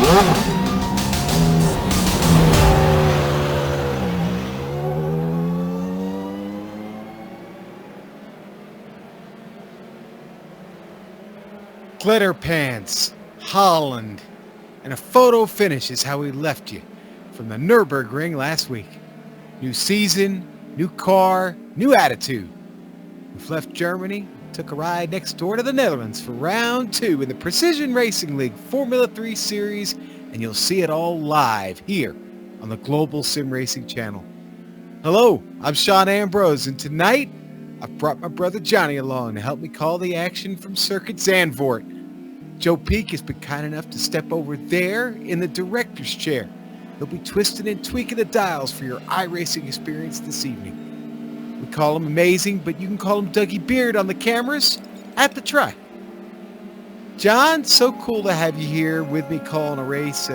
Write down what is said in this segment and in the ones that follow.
Glitter pants, Holland, and a photo finish is how we left you from the Nürburgring last week. New season, new car, new attitude. We've left Germany, took a ride next door to the Netherlands for round 2 in the Precision Racing League Formula 3 Series, and you'll see it all live here on the Global Sim Racing channel. Hello, I'm Sean Ambrose, and tonight I've brought my brother Johnny along to help me call the action from Circuit Zandvoort. Joe Peak has been kind enough to step over there in the director's chair. He'll be twisting and tweaking the dials for your iRacing experience this evening. We call him Amazing, but you can call him Dougie Beard on the cameras at the track. John, so cool to have you here with me calling a race.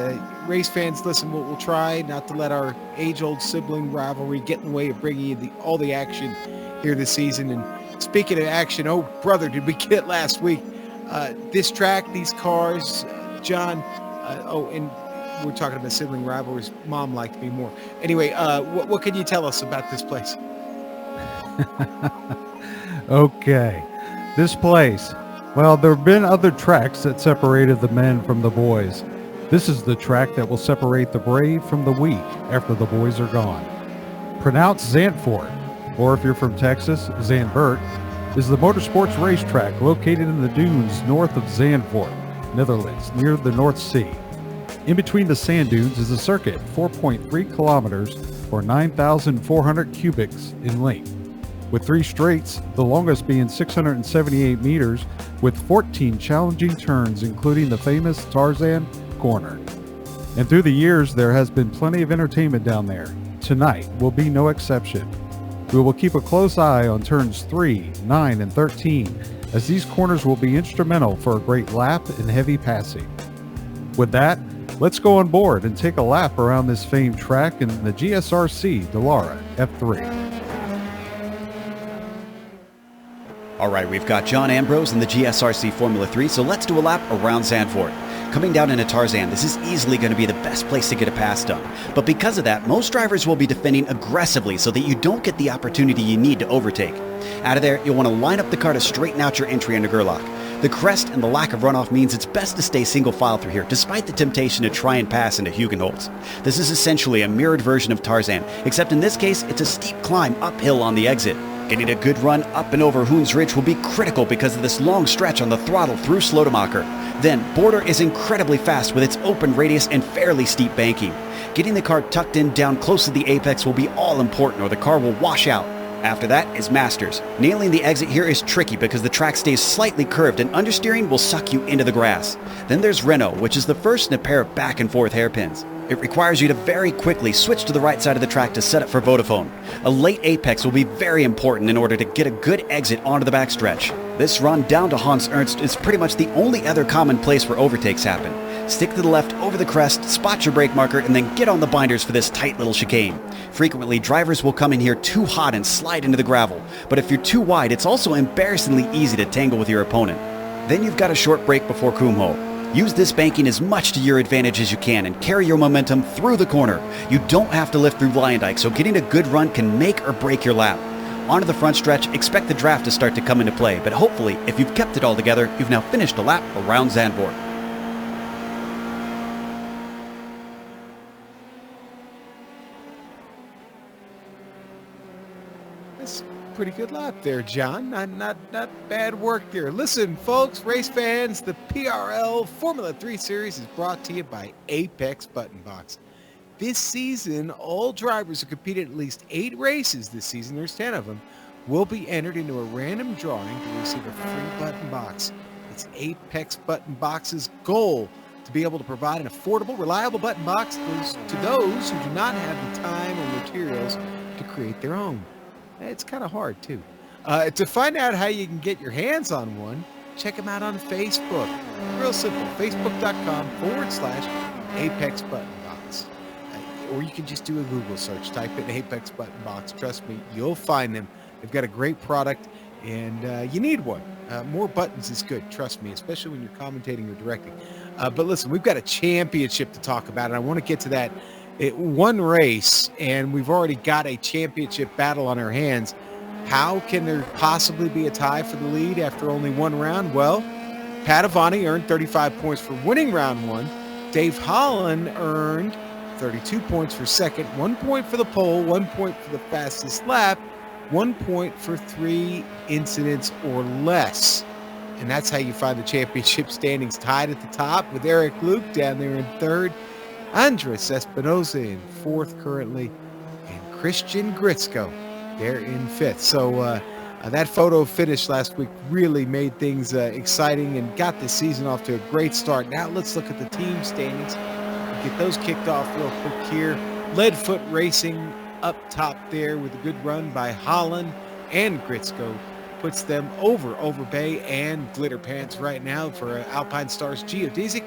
Race fans, listen, we'll try not to let our age-old sibling rivalry get in the way of bringing you all the action here this season. And speaking of action, oh brother, did we get it last week? This track, these cars, John, and we're talking about sibling rivalries. Mom liked me more. Anyway, what can you tell us about this place? Okay, this place. Well, there have been other tracks that separated the men from the boys. This is the track that will separate the brave from the weak after the boys are gone. Pronounced Zandvoort, or if you're from Texas, Zandvoort, is the motorsports racetrack located in the dunes north of Zandvoort, Netherlands, near the North Sea. In between the sand dunes is a circuit 4.3 kilometers or 9,400 cubics in length, with 3 straights, the longest being 678 meters, with 14 challenging turns, including the famous Tarzan corner. And through the years, there has been plenty of entertainment down there. Tonight will be no exception. We will keep a close eye on turns 3, 9, and 13, as these corners will be instrumental for a great lap and heavy passing. With that, let's go on board and take a lap around this famed track in the GSRC Dallara F3. All right, we've got John Ambrose in the GSRC Formula 3, so let's do a lap around Zandvoort. Coming down into Tarzan, this is easily going to be the best place to get a pass done. But because of that, most drivers will be defending aggressively so that you don't get the opportunity you need to overtake. Out of there, you'll want to line up the car to straighten out your entry into Gerlach. The crest and the lack of runoff means it's best to stay single file through here, despite the temptation to try and pass into Hugenholtz. This is essentially a mirrored version of Tarzan, except in this case, it's a steep climb uphill on the exit. Getting a good run up and over Hoens Ridge will be critical because of this long stretch on the throttle through Slotemacher. Then, Border is incredibly fast with its open radius and fairly steep banking. Getting the car tucked in down close to the apex will be all important or the car will wash out. After that is Masters. Nailing the exit here is tricky because the track stays slightly curved and understeering will suck you into the grass. Then there's Renault, which is the first in a pair of back and forth hairpins. It requires you to very quickly switch to the right side of the track to set up for Vodafone. A late apex will be very important in order to get a good exit onto the backstretch. This run down to Hans Ernst is pretty much the only other common place where overtakes happen. Stick to the left over the crest, spot your brake marker, and then get on the binders for this tight little chicane. Frequently, drivers will come in here too hot and slide into the gravel, but if you're too wide, it's also embarrassingly easy to tangle with your opponent. Then you've got a short break before Kumho. Use this banking as much to your advantage as you can and carry your momentum through the corner. You don't have to lift through Lyondike, so getting a good run can make or break your lap. Onto the front stretch, expect the draft to start to come into play, but hopefully, if you've kept it all together, you've now finished a lap around Zandvoort. Pretty good lap there, John. Not bad work there. Listen, folks, race fans, the PRL Formula 3 Series is brought to you by Apex Button Box. This season, all drivers who competed at least 8 races this season, there's 10 of them, will be entered into a random drawing to receive a free button box. It's Apex Button Box's goal to be able to provide an affordable, reliable button box to those who do not have the time or materials to create their own. It's kind of hard, too. To find out how you can get your hands on one, check them out on Facebook. Real simple, facebook.com/Apex Button Box. Or you can just do a Google search. Type in Apex Button Box. Trust me, you'll find them. They've got a great product, and you need one. More buttons is good, trust me, especially when you're commentating or directing. But listen, we've got a championship to talk about, and I want to get to that. One race, and we've already got a championship battle on our hands. How can there possibly be a tie for the lead after only one round? Well, Padavani earned 35 points for winning round one. Dave Holland earned 32 points for second, 1 point for the pole, 1 point for the fastest lap, 1 point for 3 incidents or less. And that's how you find the championship standings tied at the top with Eric Luke down there in third, Andres Espinosa in fourth currently, and Christian Gritzko there in fifth. So that photo finish last week really made things exciting and got the season off to a great start. Now let's look at the team standings. We'll get those kicked off real quick here. Leadfoot Racing up top there with a good run by Holland and Gritzko. Puts them over Overbay and Glitter Pants right now for Alpine Stars Geodesic.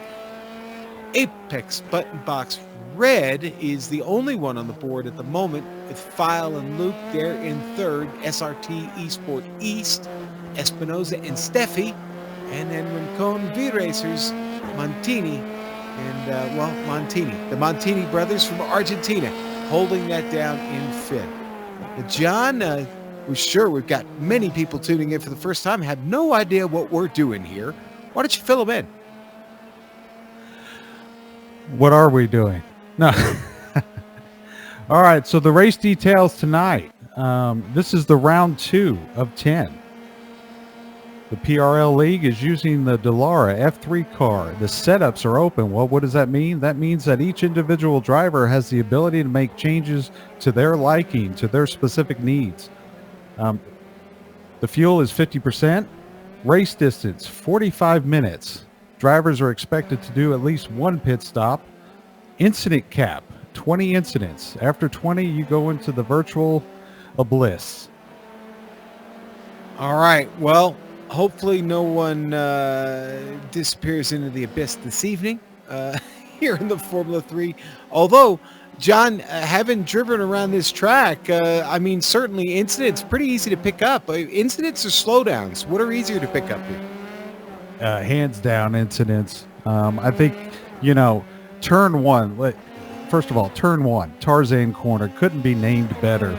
Apex Button Box Red is the only one on the board at the moment, with File and Luke there in third, SRT Esport East, Espinoza and Steffi, and then Rincon V-Racers, Montini, and, Montini. The Montini brothers from Argentina holding that down in fifth. Now, John, we're sure we've got many people tuning in for the first time, have no idea what we're doing here. Why don't you fill them in? What are we doing? No. All right, so the race details tonight. This is the round 2 of 10. The PRL League is using the Dallara F3 car. The setups are open. Well, what does that mean? That means that each individual driver has the ability to make changes to their liking, to their specific needs. The fuel is 50%. Race distance, 45 minutes. Drivers are expected to do at least one pit stop. Incident cap, 20 incidents. After 20, you go into the virtual abyss. All right. Well, hopefully no one disappears into the abyss this evening here in the Formula 3. Although, John, having driven around this track, I mean, certainly incidents, pretty easy to pick up. Incidents or slowdowns? What are easier to pick up here? Hands down incidents. I think, turn one. First of all, turn one, Tarzan corner, couldn't be named better.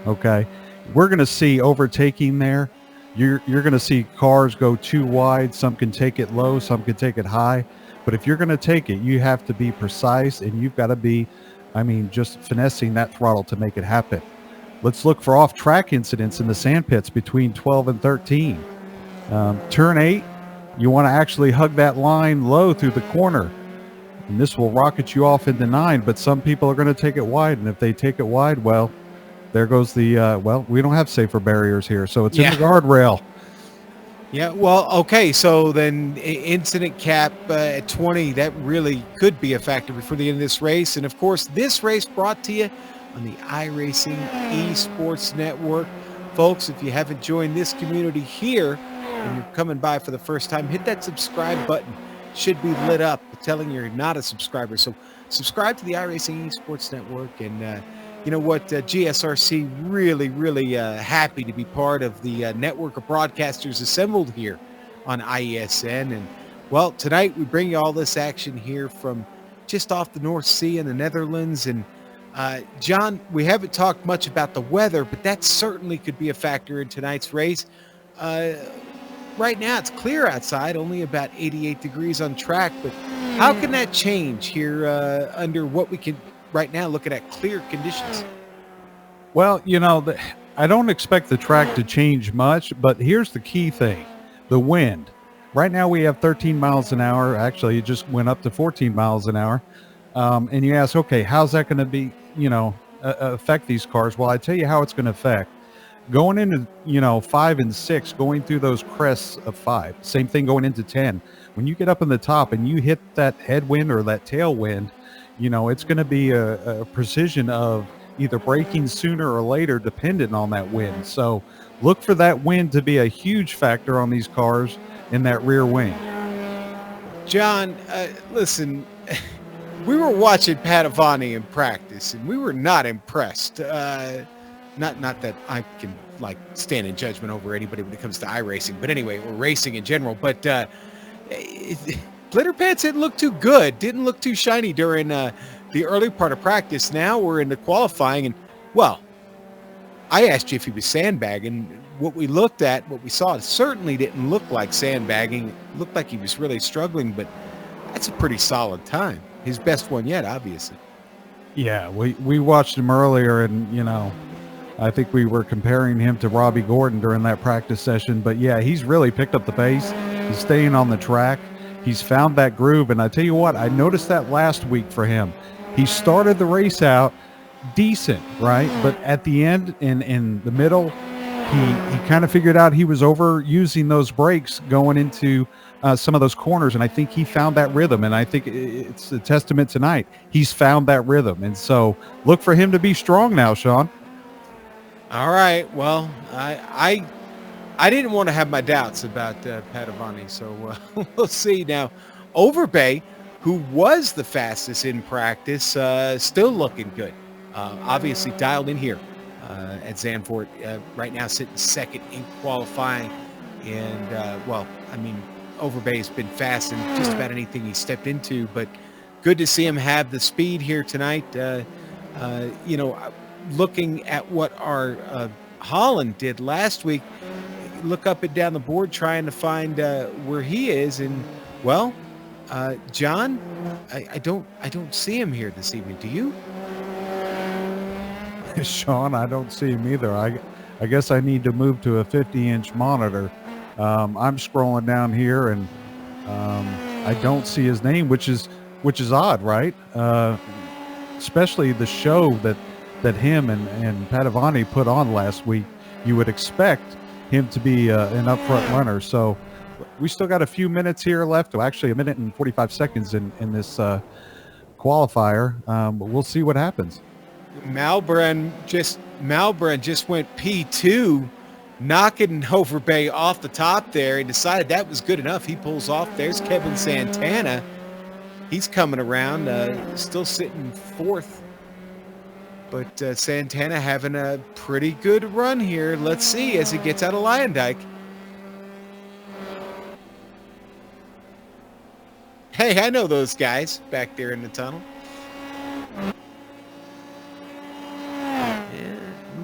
Okay. We're going to see overtaking there. You're going to see cars go too wide. Some can take it low, some can take it high. But if you're going to take it, you have to be precise, and you've got to be, just finessing that throttle to make it happen. Let's look for off-track incidents in the sand pits between 12 and 13. Turn 8, you want to actually hug that line low through the corner. And this will rocket you off into 9, but some people are going to take it wide. And if they take it wide, well, there goes the, we don't have safer barriers here. So it's in the guardrail. Yeah, well, okay. So then incident cap at 20, that really could be a factor before the end of this race. And of course, this race brought to you on the iRacing Esports Network. Folks, if you haven't joined this community here and you're coming by for the first time, hit that subscribe button. Should be lit up telling you're not a subscriber. So subscribe to the iRacing Esports Network. And you know what, GSRC really happy to be part of the network of broadcasters assembled here on IESN. And well, tonight we bring you all this action here from just off the North Sea in the Netherlands. And John, we haven't talked much about the weather, but that certainly could be a factor in tonight's race. Right now it's clear outside, only about 88 degrees on track, but how can that change here under what we can right now looking at clear conditions? Well, I don't expect the track to change much, but here's the key thing, the wind. Right now we have 13 miles an hour. Actually, it just went up to 14 miles an hour. And you ask, okay, how's that going to be, affect these cars? Well, I tell you how it's going to affect. Going into, 5 and 6, going through those crests of 5, same thing going into 10. When you get up in the top and you hit that headwind or that tailwind, it's going to be a precision of either braking sooner or later dependent on that wind. So look for that wind to be a huge factor on these cars in that rear wing. John, listen, we were watching Padavani in practice and we were not impressed. Not that I can stand in judgment over anybody when it comes to iRacing, but anyway, or racing in general. But Glitter pants didn't look too good, didn't look too shiny during the early part of practice. Now we're in the qualifying, and, well, I asked you if he was sandbagging. What we looked at, what we saw, it certainly didn't look like sandbagging. It looked like he was really struggling, but that's a pretty solid time. His best one yet, obviously. Yeah, we watched him earlier, and, you know, I think we were comparing him to Robbie Gordon during that practice session. But, yeah, he's really picked up the pace. He's staying on the track. He's found that groove. And I tell you what, I noticed that last week for him. He started the race out decent, right? But at the end, in the middle, he kind of figured out he was overusing those brakes going into some of those corners, and I think he found that rhythm, and I think it's a testament tonight. He's found that rhythm, and so look for him to be strong now, Sean. All right. Well, I didn't want to have my doubts about Padavani, so we'll see. Now, Overbay, who was the fastest in practice, still looking good. Obviously dialed in here at Zandvoort. Right now sitting second in qualifying. And, well, I mean, Overbay's been fast in just about anything he stepped into, but good to see him have the speed here tonight. You know, looking at what our Holland did last week, look up and down the board trying to find where he is, and, well, John, I don't see him here this evening. Do you? Sean, I don't see him either. I guess I need to move to a 50-inch monitor. I'm scrolling down here, and I don't see his name, which is odd, right? Especially the show that him and Padavani put on last week. You would expect him to be an upfront runner. So we still got a few minutes here left. Well, actually, a minute and 45 seconds in this qualifier. But we'll see what happens. Malbran just went P2, knocking Overbay off the top there. He decided that was good enough. He pulls off. There's Kevin Santana. He's coming around, still sitting fourth. But Santana having a pretty good run here. Let's see as he gets out of Lyondike. Hey, I know those guys back there in the tunnel.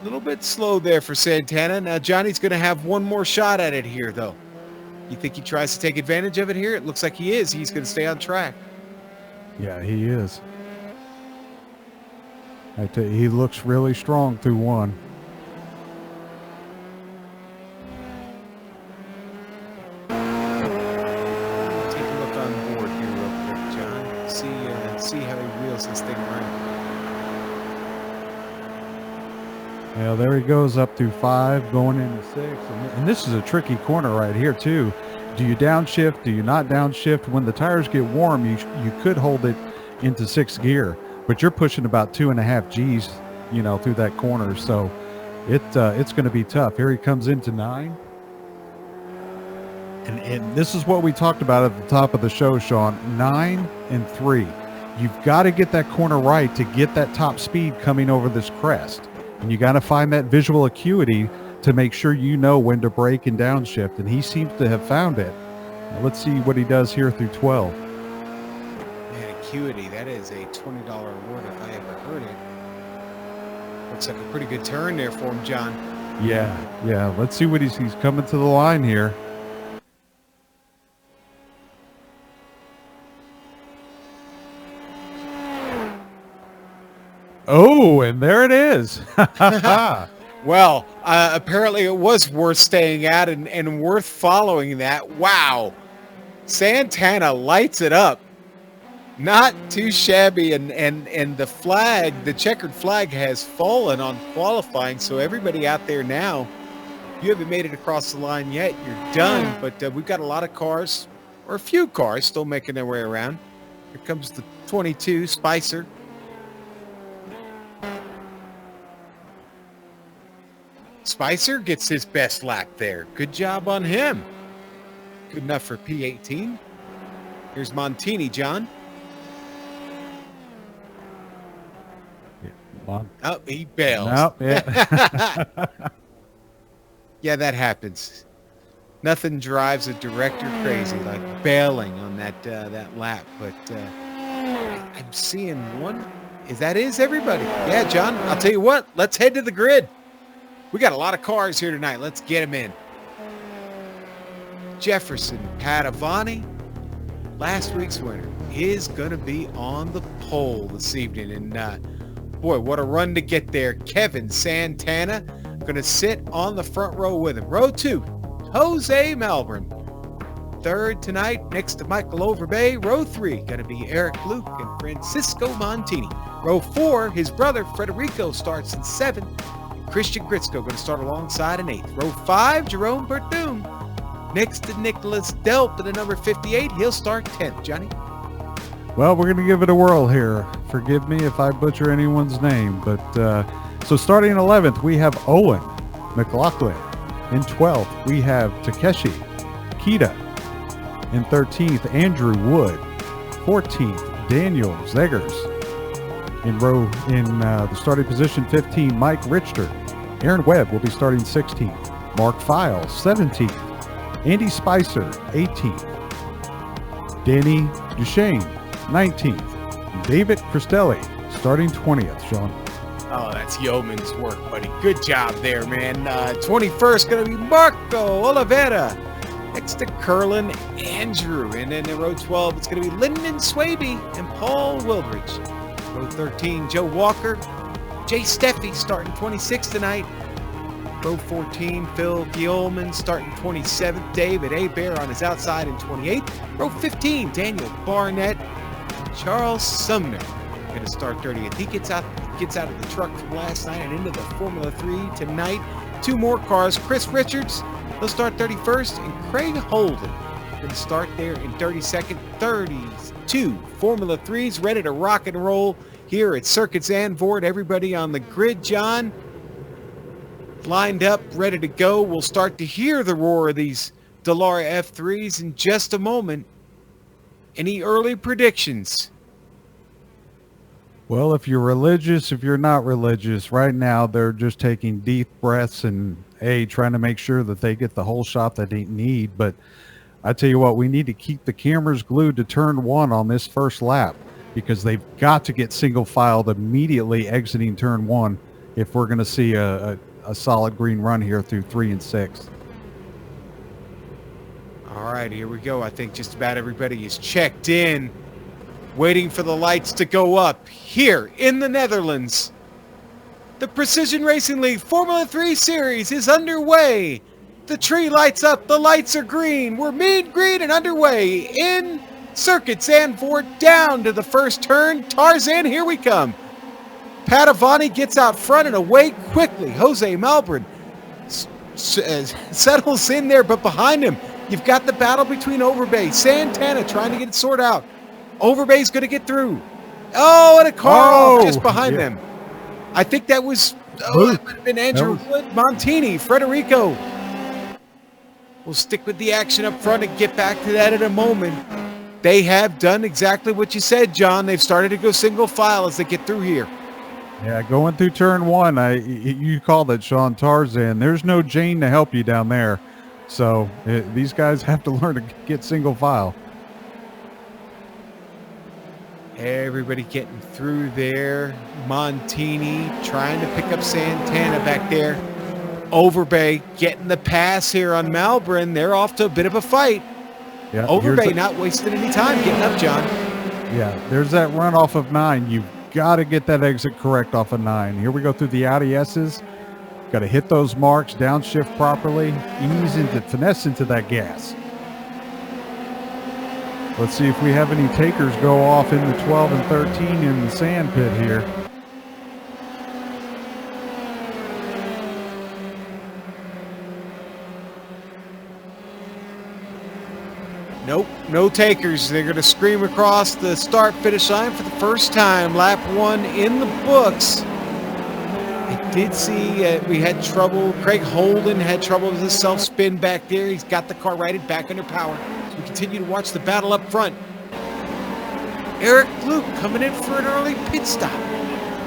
A little bit slow there for Santana. Now Johnny's going to have one more shot at it here, though. You think he tries to take advantage of it here? It looks like he is. He's going to stay on track. Yeah, he is. I tell you, he looks really strong through one. Take a look on board here real quick, John. See how he wheels this thing around. Yeah, there he goes up through 5, going into 6. And this is a tricky corner right here, too. Do you downshift? Do you not downshift? When the tires get warm, you could hold it into 6th gear, but you're pushing about 2.5 Gs, you know, through that corner. So it's going to be tough. Here he comes into 9. And this is what we talked about at the top of the show, Sean. 9 and 3. You've got to get that corner right to get that top speed coming over this crest. And you got to find that visual acuity to make sure you know when to brake and downshift. And he seems to have found it. Now let's see what he does here through 12. Man, acuity, that is a $20 award if I ever heard it. Looks like a pretty good turn there for him, John. Yeah. Let's see what he's coming to the line here. Oh, and there it is. Well, apparently it was worth staying at and worth following that. Wow. Santana lights it up. Not too shabby, and the flag, the checkered flag has fallen on qualifying, so everybody out there now, you haven't made it across the line yet, you're done, but we've got a lot of cars, or a few cars, still making their way around. Here comes the 22, Spicer. Spicer gets his best lap there. Good job on him. Good enough for P18. Here's Montini, John. Oh, he bails. No, yeah. Yeah, that happens. Nothing drives a director crazy like bailing on that lap. But I'm seeing one. Is that everybody? Yeah, John. I'll tell you what. Let's head to the grid. We got a lot of cars here tonight. Let's get them in. Jefferson Padavani, last week's winner, is going to be on the pole this evening. And boy, what a run to get there. Kevin Santana going to sit on the front row with him. Row 2, Jose Malvern. Third tonight, next to Michael Overbay. Row 3, going to be Eric Luke and Francisco Montini. Row 4, his brother Federico starts in 7th. Christian Gritsko going to start alongside in 8th. Row 5, Jerome Bertoon. Next to Nicholas Delp in the number 58. He'll start 10th. Johnny? Well, we're going to give it a whirl here. Forgive me if I butcher anyone's name. But so starting in 11th, we have Owen McLaughlin. In 12th, we have Takeshi Kita. In 13th, Andrew Wood. 14th, Daniel Zeggers. In the starting position, 15, Mike Richter. Aaron Webb will be starting 16th. Mark Files, 17th. Andy Spicer, 18th. Danny Duchesne, 19th. David Cristelli, starting 20th, Sean. Oh, that's yeoman's work, buddy. Good job there, man. 21st going to be Marco Oliveira. Next to Curlin Andrew. And then in row 12, it's going to be Lyndon Swaby and Paul Wildridge. Row 13, Joe Walker. Jay Steffi starting 26th tonight. Row 14, Phil Giolman starting 27th. David Abear on his outside in 28th. Row 15, Daniel Barnett. Charles Sumner going to start 30th. He gets out of the truck from last night and into the Formula 3 tonight. 2 more cars. Chris Richards, he'll start 31st. And Craig Holden going to start there in 32nd. 32 Formula 3s ready to rock and roll here at Circuit Zandvoort. Everybody on the grid, John, lined up, ready to go. We'll start to hear the roar of these Dallara F3s in just a moment. Any early predictions? Well, if you're religious, if you're not religious, right now they're just taking deep breaths and trying to make sure that they get the whole shot that they need. But I tell you what, we need to keep the cameras glued to turn 1 on this first lap, because they've got to get single filed immediately exiting turn 1 if we're going to see a solid green run here through 3 and 6. All right, here we go. I think just about everybody is checked in, waiting for the lights to go up here in the Netherlands. The Precision Racing League Formula 3 Series is underway. The tree lights up. The lights are green. We're mid-green and underway in Circuit Zandvoort, down to the first turn. Tarzan, here we come. Padavani gets out front and away quickly. Jose Malbrin settles in there, but behind him, you've got the battle between Overbay. Santana trying to get it sorted out. Overbay's going to get through. Oh, and a car off just behind them. I think that was, it might have been Andrew Wood, Montini, Federico. We'll stick with the action up front and get back to that in a moment. They have done exactly what you said, John. They've started to go single file as they get through here. Yeah, going through turn 1, you called it, Sean, Tarzan. There's no Jane to help you down there. So these guys have to learn to get single file. Everybody getting through there. Montini trying to pick up Santana back there. Overbay getting the pass here on Malbrin. They're off to a bit of a fight. Yeah, Overbay not wasting any time getting up, John. Yeah, there's that run off of 9. You've got to get that exit correct off of 9. Here we go through the Audi S's. Got to hit those marks, downshift properly, finesse into that gas. Let's see if we have any takers go off in the 12 and 13 in the sand pit here. Nope, no takers. They're going to scream across the start-finish line for the first time. Lap 1 in the books. I did see we had trouble. Craig Holden had trouble with his self-spin back there. He's got the car righted back under power. So we continue to watch the battle up front. Eric Luke coming in for an early pit stop.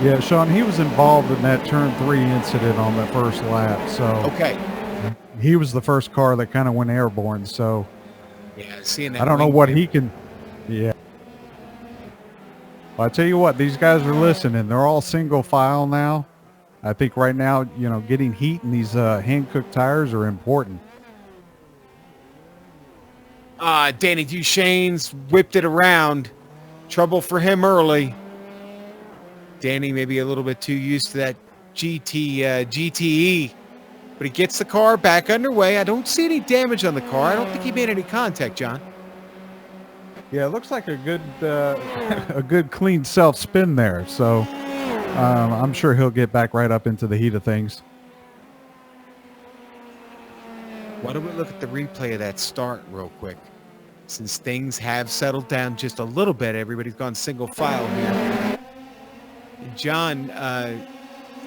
Yeah, Sean, he was involved in that turn 3 incident on the first lap. So okay, he was the first car that kind of went airborne. So Yeah, seeing that. I don't know wing what tip. he can. Yeah. Well, I tell you what, these guys are listening. They're all single file now. I think right now, getting heat in these hand-cooked tires are important. Danny Duchesne's whipped it around. Trouble for him early. Danny maybe a little bit too used to that GTE, but he gets the car back underway. I don't see any damage on the car. I don't think he made any contact, John. Yeah, it looks like a good, a good clean self spin there. So I'm sure he'll get back right up into the heat of things. Why don't we look at the replay of that start real quick? Since things have settled down just a little bit, everybody's gone single file here. And John,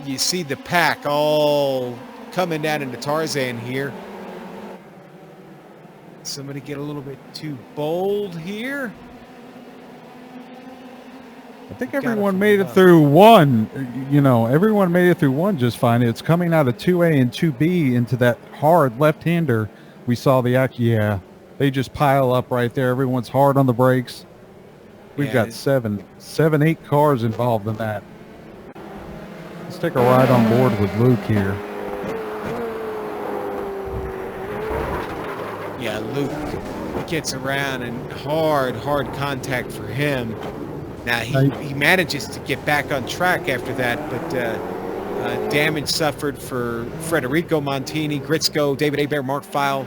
you see the pack all coming down into Tarzan here. Somebody get a little bit too bold here. I think everyone made it through one. Everyone made it through one just fine. It's coming out of 2A and 2B into that hard left-hander. We saw yeah, they just pile up right there. Everyone's hard on the brakes. We've got seven, 8 cars involved in that. Let's take a ride on board with Luke here. Yeah, Luke gets around and hard contact for him. Now, he manages to get back on track after that, but damage suffered for Federico Montini, Gritzko, David Hebert, Mark File.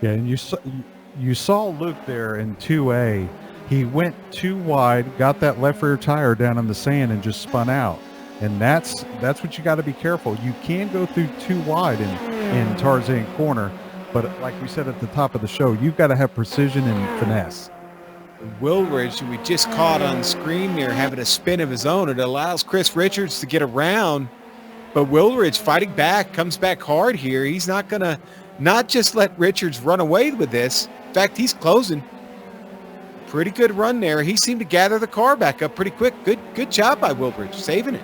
Yeah, and you saw Luke there in 2A. He went too wide, got that left rear tire down in the sand, and just spun out. And that's what you got to be careful. You can go through too wide in Tarzan corner, but like we said at the top of the show, you've got to have precision and finesse. Wilridge, who we just caught on screen there, having a spin of his own. It allows Chris Richards to get around, but Wilridge fighting back, comes back hard here. He's not going to not just let Richards run away with this. In fact, he's closing. Pretty good run there. He seemed to gather the car back up pretty quick. Good job by Wilridge, saving it.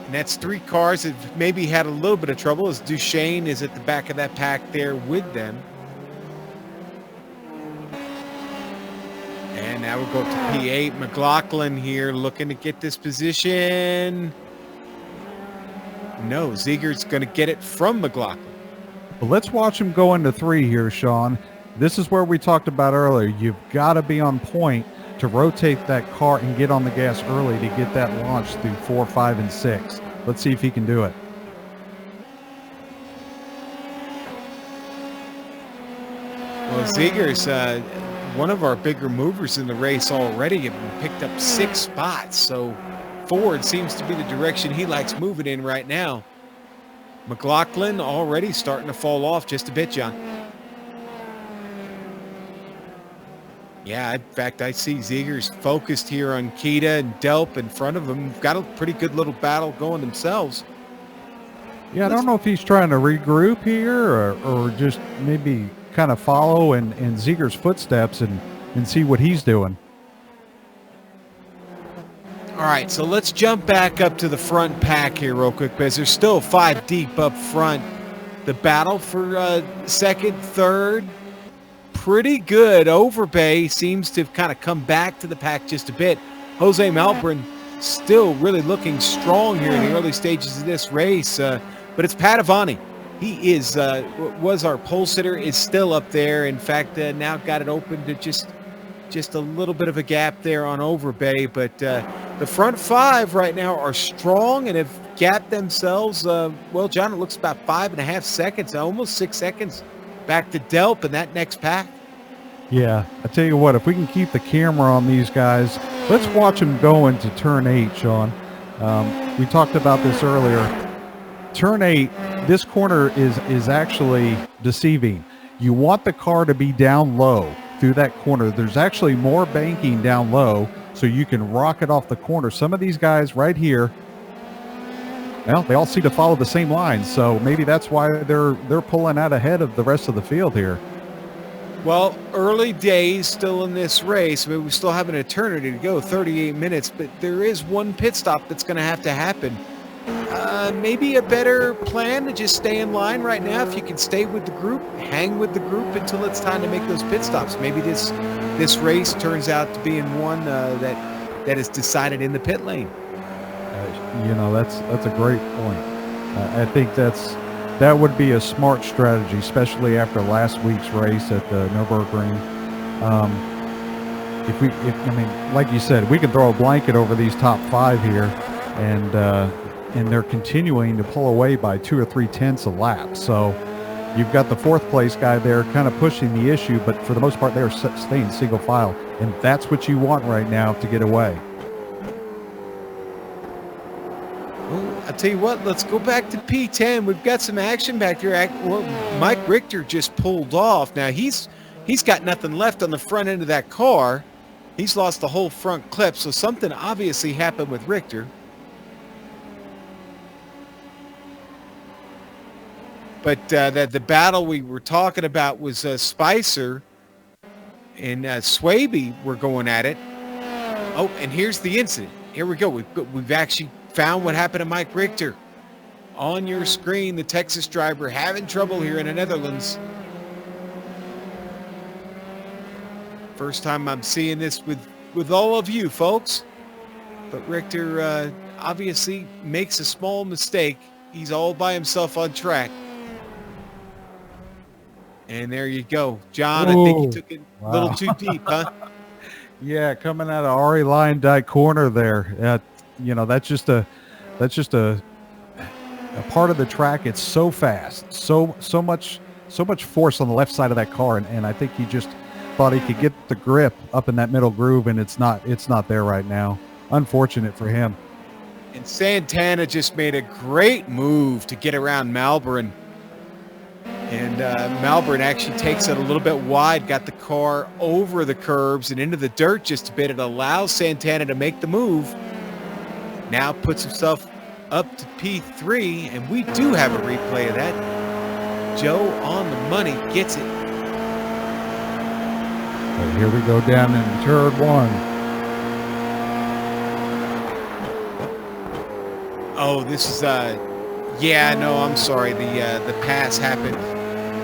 And that's 3 cars that maybe had a little bit of trouble, as Duchesne is at the back of that pack there with them. And now we'll go up to P8. McLaughlin here looking to get this position. No, Ziegert's going to get it from McLaughlin. Well, let's watch him go into 3 here, Sean. This is where we talked about earlier. You've got to be on point to rotate that car and get on the gas early to get that launch through 4, 5, and 6. Let's see if he can do it. Well, Zieger's one of our bigger movers in the race already, have picked up 6 spots. So forward seems to be the direction he likes moving in right now. McLaughlin already starting to fall off just a bit, John. Yeah, in fact, I see Zieger's focused here on Kita and Delp in front of him. Got a pretty good little battle going themselves. Yeah, I don't know if he's trying to regroup here or just maybe kind of follow in Zieger's footsteps and see what he's doing. All right, so let's jump back up to the front pack here real quick, because there's still 5 deep up front. The battle for second, third, pretty good. Overbay seems to have kind of come back to the pack just a bit. Jose Malbrin still really looking strong here in the early stages of this race, but it's Padovani. He is was our pole sitter, is still up there. In fact, now got it open to just a little bit of a gap there on Overbay, but the front 5 right now are strong and have gapped themselves. Well, John, it looks about 5.5 seconds, almost 6 seconds back to Delp in that next pack. Yeah, I tell you what, if we can keep the camera on these guys, let's watch them go into turn 8, Sean. We talked about this earlier. Turn 8, this corner is actually deceiving. You want the car to be down low through that corner. There's actually more banking down low, so you can rock it off the corner. Some of these guys right here, well, they all seem to follow the same line, so maybe that's why they're pulling out ahead of the rest of the field here. Well, early days still in this race. We still have an eternity to go, 38 minutes, but there is one pit stop that's going to happen. Maybe a better plan to just stay in line right now. If you can stay with the group, hang with the group until it's time to make those pit stops. Maybe this race turns out to be in one that is decided in the pit lane. That's a great point. I think that would be a smart strategy, especially after last week's race at the Nürburgring. Like you said, we can throw a blanket over these top 5 here, and they're continuing to pull away by 2 or 3 tenths a lap. So you've got the 4th place guy there kind of pushing the issue, but for the most part, they're staying single file, and that's what you want right now to get away. Well, I'll tell you what, let's go back to P10. We've got some action back here. Well, Mike Richter just pulled off. Now, he's got nothing left on the front end of that car. He's lost the whole front clip, so something obviously happened with Richter. But the battle we were talking about was Spicer and Swaby were going at it. Oh, and here's the incident. Here we go. We've actually found what happened to Mike Richter. On your screen, the Texas driver having trouble here in the Netherlands. First time I'm seeing this with all of you folks. But Richter obviously makes a small mistake. He's all by himself on track. And there you go. John, I think you took it a little too deep, huh? Yeah, coming out of Ari Lyondike corner there. That's just a part of the track. It's so fast, so much force on the left side of that car, and I think he just thought he could get the grip up in that middle groove, and it's not there right now. Unfortunate for him. And Santana just made a great move to get around Malbran. And Malbran actually takes it a little bit wide, got the car over the curbs and into the dirt just a bit. It allows Santana to make the move. Now puts himself up to P3, and we do have a replay of that. Joe on the money gets it. And here we go down in turn 1. Oh, this is yeah, no, I'm sorry. The pass happened.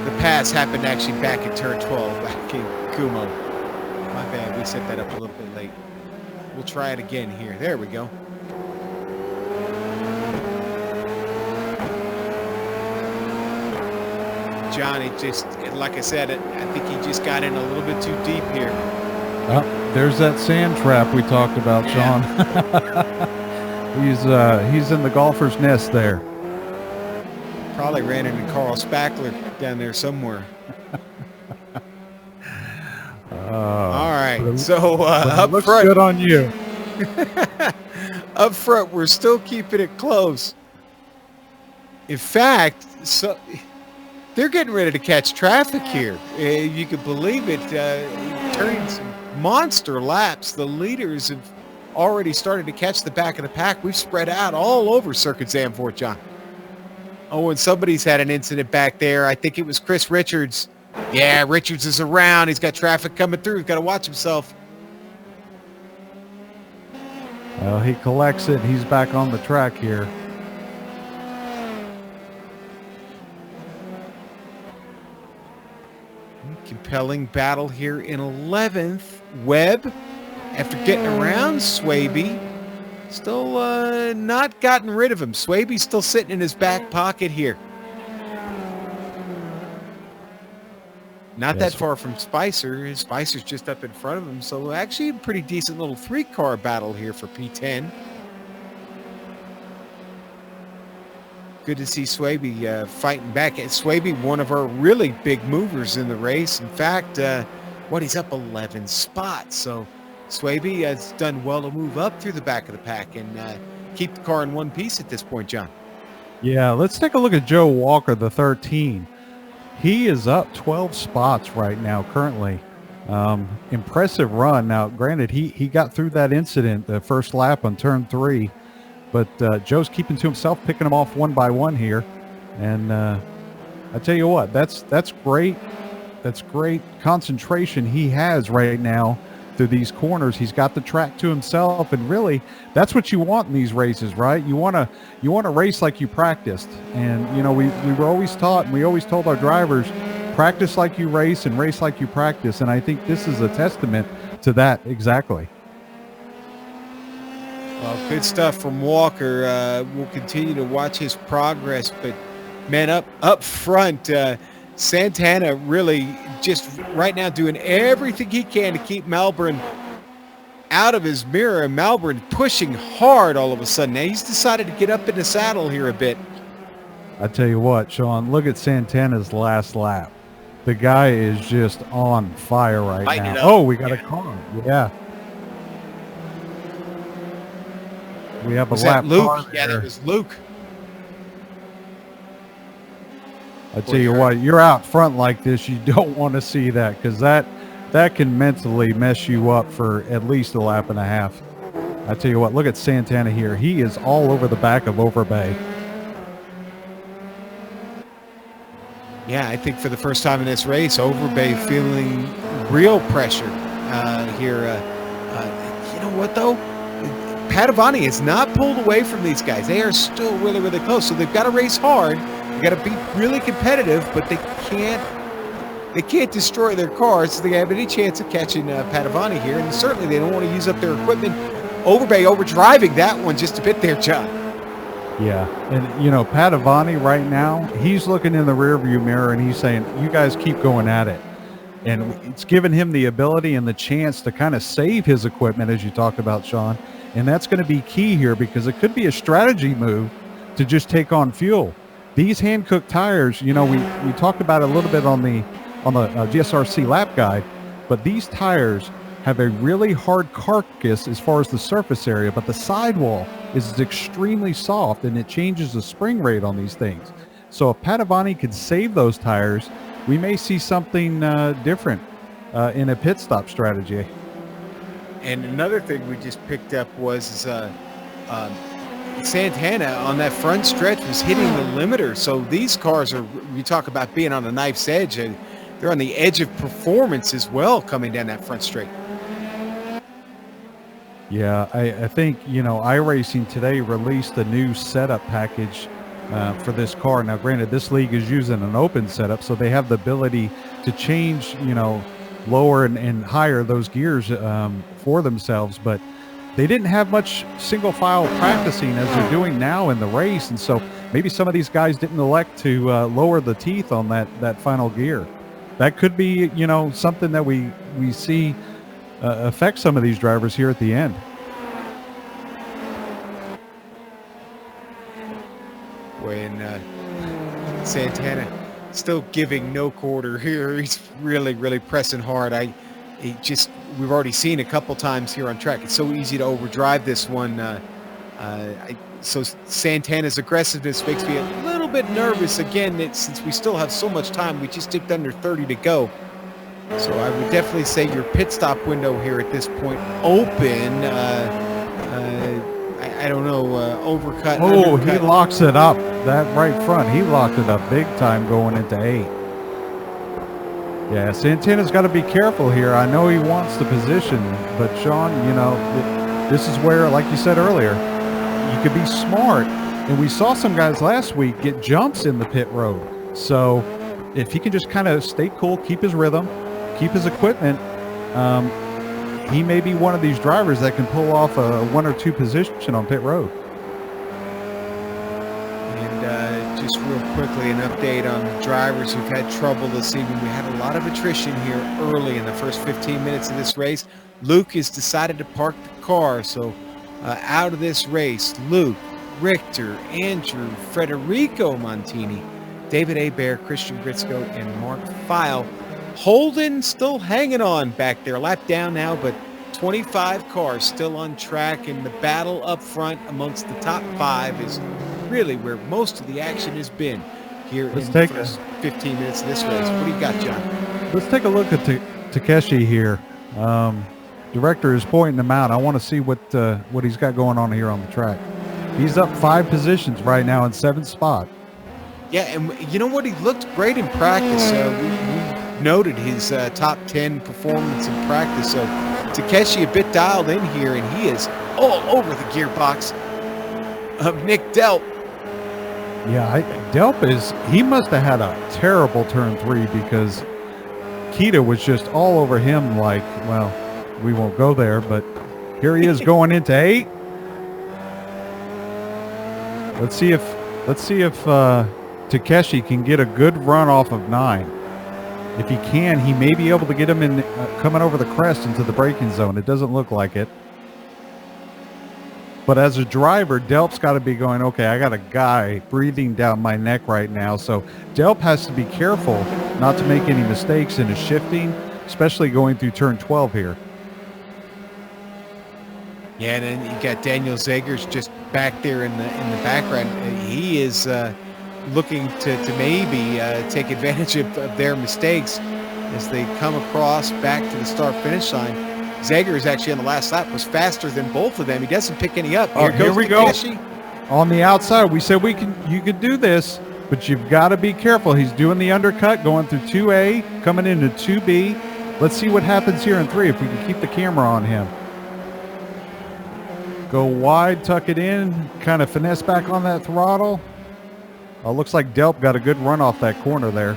The pass happened actually back in turn 12, back in Kumo. My bad. We set that up a little bit late. We'll try it again here. There we go. Johnny just, like I said, I think he just got in a little bit too deep here. Oh, there's that sand trap we talked about, Sean. He's in the golfer's nest there. Probably ran into Carl Spackler down there somewhere. All right, so up looks front, good on you. Up front, we're still keeping it close. In fact, so they're getting ready to catch traffic here. You can believe it. Turning some monster laps. The leaders have already started to catch the back of the pack. We've spread out all over Circuit Zandvoort, John. Oh, and somebody's had an incident back there. I think it was Chris Richards. Yeah, Richards is around. He's got traffic coming through. He's got to watch himself. Well, he collects it. He's back on the track here. Compelling battle here in 11th. Webb, after getting around Swaby, still not gotten rid of him. Swaby's still sitting in his back pocket here. Not that far from Spicer. Spicer's just up in front of him. So actually a pretty decent little 3-car battle here for P10. Good to see Swaby fighting back. And Swaby, one of our really big movers in the race. In fact, he's up 11 spots. So Swaby has done well to move up through the back of the pack and keep the car in one piece at this point, John. Yeah, let's take a look at Joe Walker, the 13. He is up 12 spots right now currently. Impressive run. Now, granted, he got through that incident the first lap on turn 3. But Joe's keeping to himself, picking them off one by one here. And I tell you what, that's great. That's great concentration he has right now through these corners. He's got the track to himself, and really, that's what you want in these races, right? You want to race like you practiced, and we were always taught, and we always told our drivers, practice like you race and race like you practice, and I think this is a testament to that exactly. Well, good stuff from Walker. We'll continue to watch his progress, but man, up front, Santana really just right now doing everything he can to keep Melbourne out of his mirror, and Melbourne pushing hard all of a sudden. Now he's decided to get up in the saddle here a bit. I tell you what, Sean, look at Santana's last lap. The guy is just on fire right Lighten now. it up. Oh, we got a car. Yeah. We have a Was lap that Luke? car Yeah, there. that was Luke. I tell you what, you're out front like this, you don't want to see that, because that can mentally mess you up for at least a lap and a half. I tell you what, look at Santana here. He is all over the back of Overbay. Yeah, I think for the first time in this race, Overbay feeling real pressure here. You know what, though? Padovani has not pulled away from these guys. They are still really, really close. So they've got to race hard. They've got to be really competitive, but they can't destroy their cars so they have any chance of catching Padovani here. And certainly they don't want to use up their equipment. Overbay overdriving that one just a bit there, John. Yeah, and Padovani right now, he's looking in the rearview mirror and he's saying, you guys keep going at it. And it's given him the ability and the chance to kind of save his equipment, as you talked about, Sean. And that's going to be key here, because it could be a strategy move to just take on fuel. These hand-cooked tires, we talked about it a little bit on the GSRC lap guide, but these tires have a really hard carcass as far as the surface area, but the sidewall is extremely soft, and it changes the spring rate on these things. So if Padovani could save those tires, we may see something different in a pit stop strategy. And another thing we just picked up was Santana on that front stretch was hitting the limiter. So these cars are, you talk about being on a knife's edge, and they're on the edge of performance as well coming down that front straight. Yeah, I think, iRacing today released a new setup package for this car. Now, granted, this league is using an open setup, so they have the ability to change, lower and higher those gears for themselves, but they didn't have much single file practicing as they're doing now in the race, and so maybe some of these guys didn't elect to lower the teeth on that final gear. That could be, something that we see affect some of these drivers here at the end. When Santana still giving no quarter here, he's really, really pressing hard. We've already seen a couple times here on track. It's so easy to overdrive this one. So Santana's aggressiveness makes me a little bit nervous. Again, since we still have so much time, we just ticked under 30 to go. So I would definitely say your pit stop window here at this point open. I don't know, overcut. Oh, undercut. he locks it up. That right front, he locked it up big time going into 8. Yeah, Santana's got to be careful here. I know he wants the position, but Sean, this is where, like you said earlier, you could be smart. And we saw some guys last week get jumps in the pit road. So if he can just kind of stay cool, keep his rhythm, keep his equipment, he may be one of these drivers that can pull off a 1 or 2 position on pit road. And just real quickly, an update on the drivers who've had trouble this evening. We had a lot of attrition here early in the first 15 minutes of this race. Luke has decided to park the car, so out of this race, Luke, Richter, Andrew, Federico Montini, David Hebert, Christian Gritzko, and Mark Feil. Holden still hanging on back there, lap down now, but 25 cars still on track, and the battle up front amongst the top 5 is really where most of the action has been here in the first 15 minutes of this race. What do you got, John? Let's take a look at Takeshi here. Director is pointing him out. I want to see what he's got going on here on the track. He's up 5 positions right now in 7th spot. Yeah, and you know what? He looked great in practice. We noted his top 10 performance in practice. So Takeshi a bit dialed in here, and he is all over the gearbox of Nick Delp. Yeah, he must have had a terrible turn 3 because Kita was just all over him like, well, we won't go there, but here he is going into 8. Let's see if Takeshi can get a good run off of 9. If he can, he may be able to get him in coming over the crest into the braking zone. It doesn't look like it. But as a driver, Delp's got to be going, okay, I got a guy breathing down my neck right now. So Delp has to be careful not to make any mistakes in his shifting, especially going through turn 12 here. Yeah, and then you got Daniel Zegers just back there in the background. He is looking to maybe take advantage of their mistakes as they come across back to the start-finish line. Zegers actually on the last lap was faster than both of them. He doesn't pick any up. Here we go. On the outside, we said you could do this, but you've got to be careful. He's doing the undercut, going through 2A, coming into 2B. Let's see what happens here in 3 if we can keep the camera on him. Go wide, tuck it in, kind of finesse back on that throttle. Looks like Delp got a good run off that corner there.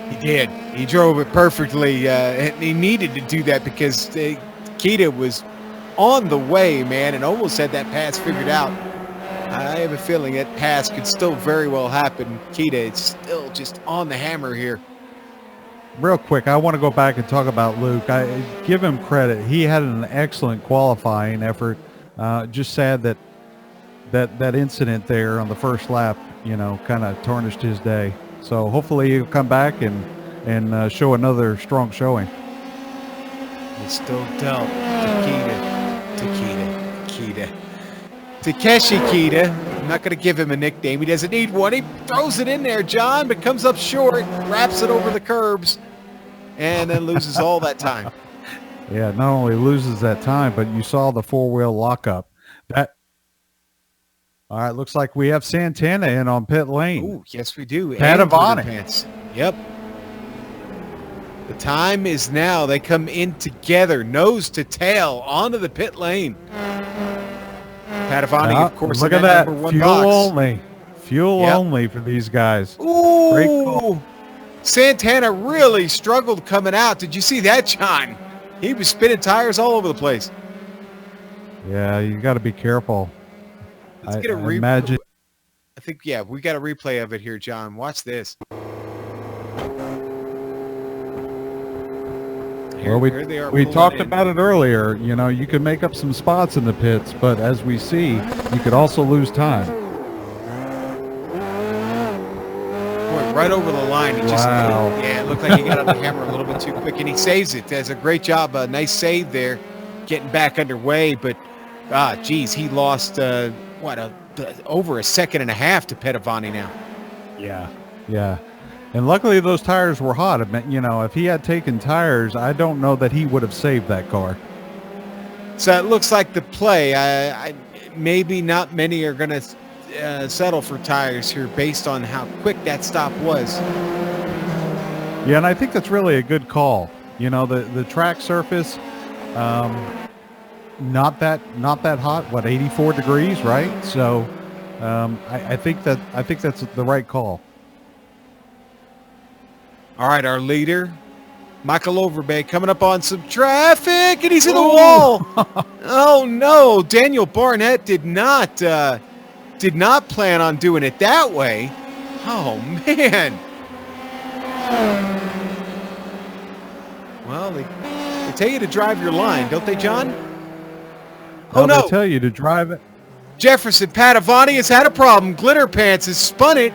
He did. He drove it perfectly. And he needed to do that because Kita was on the way, man, and almost had that pass figured out. I have a feeling that pass could still very well happen. Kita is still just on the hammer here. Real quick, I want to go back and talk about Luke. I give him credit. He had an excellent qualifying effort. Just sad that incident there on the first lap, kind of tarnished his day. So hopefully he'll come back and show another strong showing. It's still Delp. Kita. Takeshi Kita. I'm not going to give him a nickname. He doesn't need one. He throws it in there, John, but comes up short, wraps it over the curbs, and then loses all that time. Yeah, not only loses that time, but you saw the four-wheel lockup. All right, looks like we have Santana in on pit lane. Oh, yes, we do. Padavani. Yep. The time is now. They come in together, nose to tail, onto the pit lane. Padavani, of course, look in at that. #1 Fuel box. only. Fuel only for these guys. Ooh. Great call. Santana really struggled coming out. Did you see that, John? He was spinning tires all over the place. Yeah, you got to be careful. Let's get a replay. Imagine. I think, yeah, we got a replay of it here, John. Watch this. Well, we talked about it earlier. You can make up some spots in the pits, but as we see, you could also lose time. Boy, right over the line. He just, yeah, it looked like he got on the hammer a little bit too quick, and he saves it. Does a great job. A nice save there, getting back underway. But, geez, he lost, over a second and a half to Padavani now. Yeah. And luckily those tires were hot. If he had taken tires, I don't know that he would have saved that car. So it looks like the play. Maybe not many are going to settle for tires here based on how quick that stop was. Yeah, and I think that's really a good call. The track surface, not that hot. 84 degrees, right? So I think that's the right call. All right, our leader, Michael Overbay, coming up on some traffic, and he's in the wall. Oh no, Daniel Barnett did not plan on doing it that way. Oh man. Well, they tell you to drive your line, don't they, John? Oh no! They tell you to drive it. Jefferson Padavani has had a problem. Glitter Pants has spun it.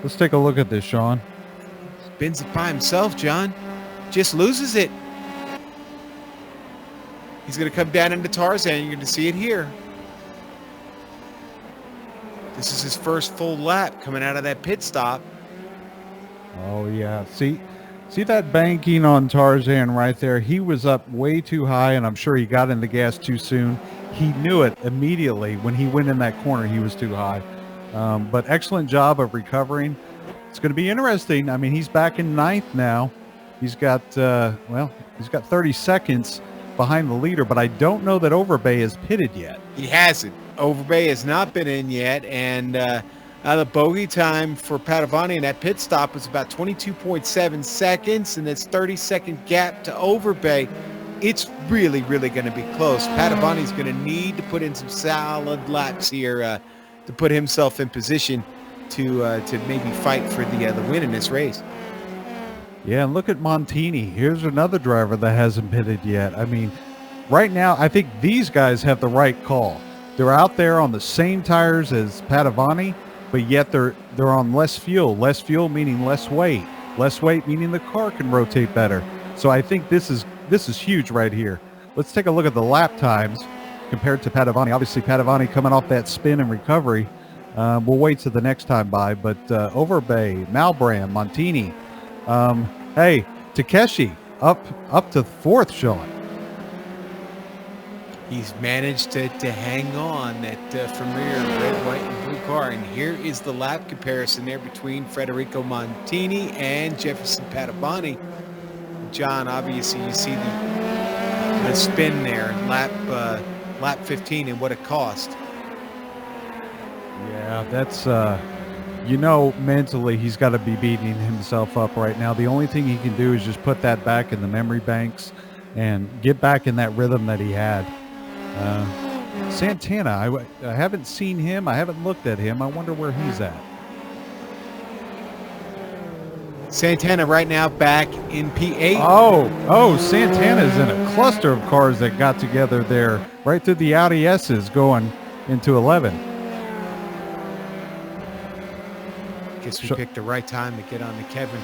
Let's take a look at this, Sean. Spins it by himself, John. Just loses it. He's going to come down into Tarzan. You're going to see it here. This is his first full lap coming out of that pit stop. Oh, yeah. See that banking on Tarzan right there? He was up way too high, and I'm sure he got in the gas too soon. He knew it immediately when he went in that corner. He was too high. But excellent job of recovering. It's going to be interesting. I mean, he's back in 9th now. He's got, he's got 30 seconds behind the leader, but I don't know that Overbay has pitted yet. He hasn't. Overbay has not been in yet, and the bogey time for Padovani in that pit stop was about 22.7 seconds, and this 30-second gap to Overbay. It's really, really going to be close. Padovani's going to need to put in some solid laps here to put himself in position to maybe fight for the win in this race. Yeah, and look at Montini. Here's another driver that hasn't pitted yet. I mean, right now, I think these guys have the right call. They're out there on the same tires as Padovani, but yet they're on less fuel. Less fuel meaning less weight. Less weight meaning the car can rotate better. So I think this is huge right here. Let's take a look at the lap times compared to Padovani. Obviously, Padovani coming off that spin and recovery. We'll wait till the next time by. But Overbay, Malbram, Montini. Hey, Takeshi up to fourth, Sean. He's managed to hang on that familiar red, white, and blue car. And here is the lap comparison there between Federico Montini and Jefferson Padovani. John, obviously you see the spin there, lap 15, and what it cost. Yeah, that's mentally he's got to be beating himself up right now. The only thing he can do is just put that back in the memory banks and get back in that rhythm that he had. Santana, I haven't seen him. I haven't looked at him. I wonder where he's at. Santana right now back in P8. Oh, Santana's in a cluster of cars that got together there right through the Audi S's going into 11. Guess we picked the right time to get on to Kevin.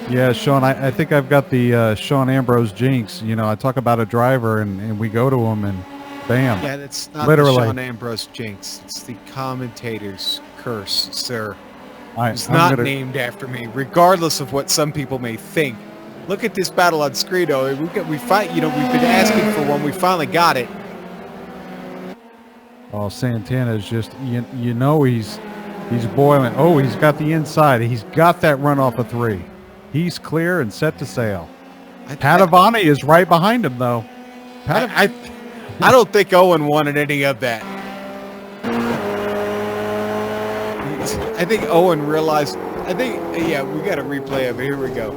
Yeah, Sean, I think I've got the Sean Ambrose jinx. You know, I talk about a driver and we go to him and bam. Yeah, that's not literally the Sean Ambrose jinx. It's the commentator's curse, sir. It's I'm not gonna... named after me, regardless of what some people may think. Look at this battle on screen, though. We fight. We've been asking for one. We finally got it. Oh, Santana's just he's boiling. Oh, he's got the inside. He's got that run off of 3. He's clear and set to sail. Padovani is right behind him, though. I don't think Owen wanted any of that. I think Owen realized. We got a replay of it. Here we go.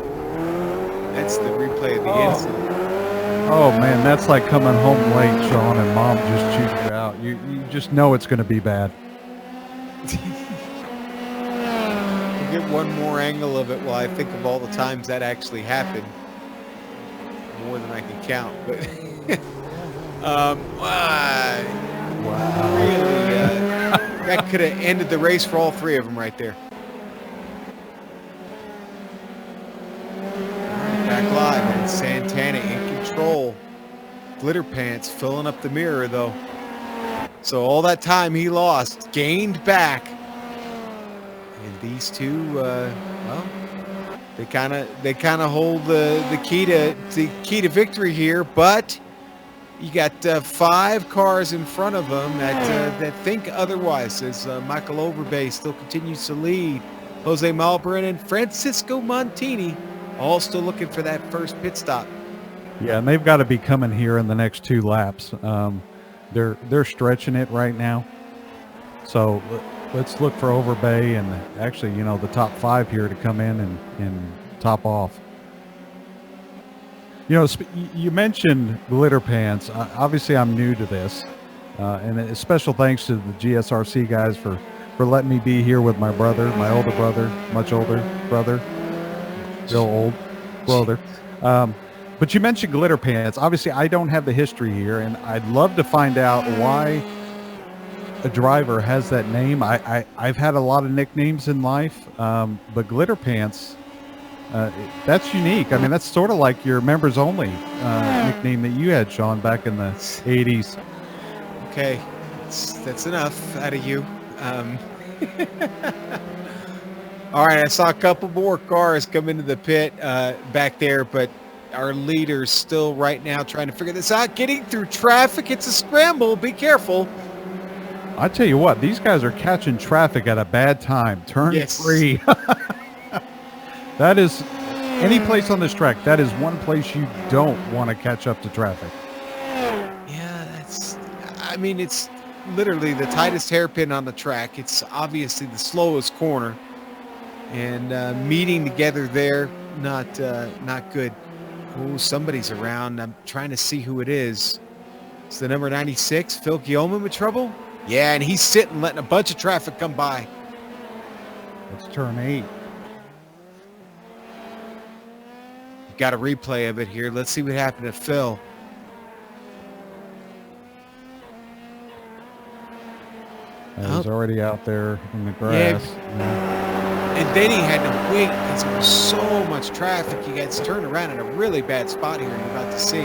That's the replay of the incident. Oh man, that's like coming home late, Sean, and mom just chewed you out. You just know it's going to be bad. We'll get one more angle of it while I think of all the times that actually happened. More than I can count, but wow. Really, that could have ended the race for all 3 of them right there. Back live, and Santana in control. Glitter Pants filling up the mirror, though. So all that time he lost, gained back. And these two, they kind of hold the key to victory here, but you got 5 cars in front of them that think otherwise, as Michael Overbay still continues to lead. Jose Malbrin and Francisco Montini all still looking for that first pit stop. Yeah, and they've got to be coming here in the next 2 laps. They're stretching it right now. So let's look for Overbay and actually, the top 5 here to come in and top off. You mentioned Glitter Pants. Obviously, I'm new to this. And a special thanks to the GSRC guys for letting me be here with my brother, my older brother, much older brother, real old brother. But you mentioned Glitter Pants. Obviously, I don't have the history here, and I'd love to find out why a driver has that name. I've had a lot of nicknames in life, but Glitter Pants, that's unique. I mean, that's sort of like your members only nickname that you had, Sean, back in the 80s. Okay, that's enough out of you. All right, I saw a couple more cars come into the pit back there, but our leader's still right now trying to figure this out. Getting through traffic, it's a scramble. Be careful. I tell you what, these guys are catching traffic at a bad time. Turn 3. That is, any place on this track, that is one place you don't want to catch up to traffic. Yeah, I mean, it's literally the tightest hairpin on the track. It's obviously the slowest corner. And meeting together there, not good. Oh, somebody's around. I'm trying to see who it is. It's the number 96, Phil Guillaume with trouble? Yeah, and he's sitting, letting a bunch of traffic come by. It's turn 8. Got a replay of it here. Let's see what happened to Phil. He's already out there in the grass. And then he had to wait because there was so much traffic. He gets turned around in a really bad spot here. You're about to see.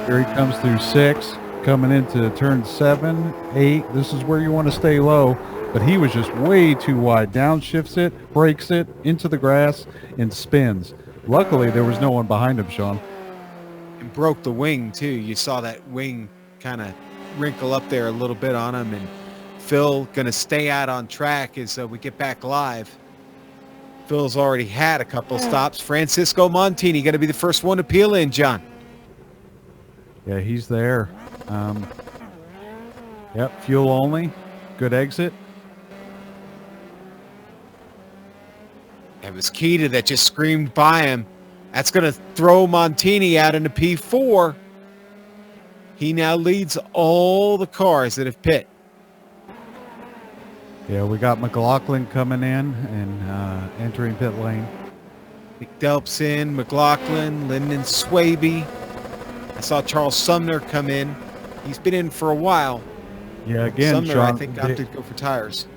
Here he comes through 6, coming into turn 7, 8. This is where you want to stay low, but he was just way too wide. Downshifts it, breaks it into the grass, and spins. Luckily, there was no one behind him, Sean. And broke the wing, too. You saw that wing kind of wrinkle up there a little bit on him. And Phil going to stay out on track as we get back live. Phil's already had a couple stops. Francisco Montini going to be the first one to peel in, John. Yeah, he's there. Yep, fuel only. Good exit. It was Keita that just screamed by him. That's going to throw Montini out into P4. He now leads all the cars that have pit. Yeah, we got McLaughlin coming in and entering pit lane. McDelp's in, McLaughlin, Lyndon Swaby. I saw Charles Sumner come in. He's been in for a while. Yeah, again, Sumner, Sean, I think, opted to go for tires.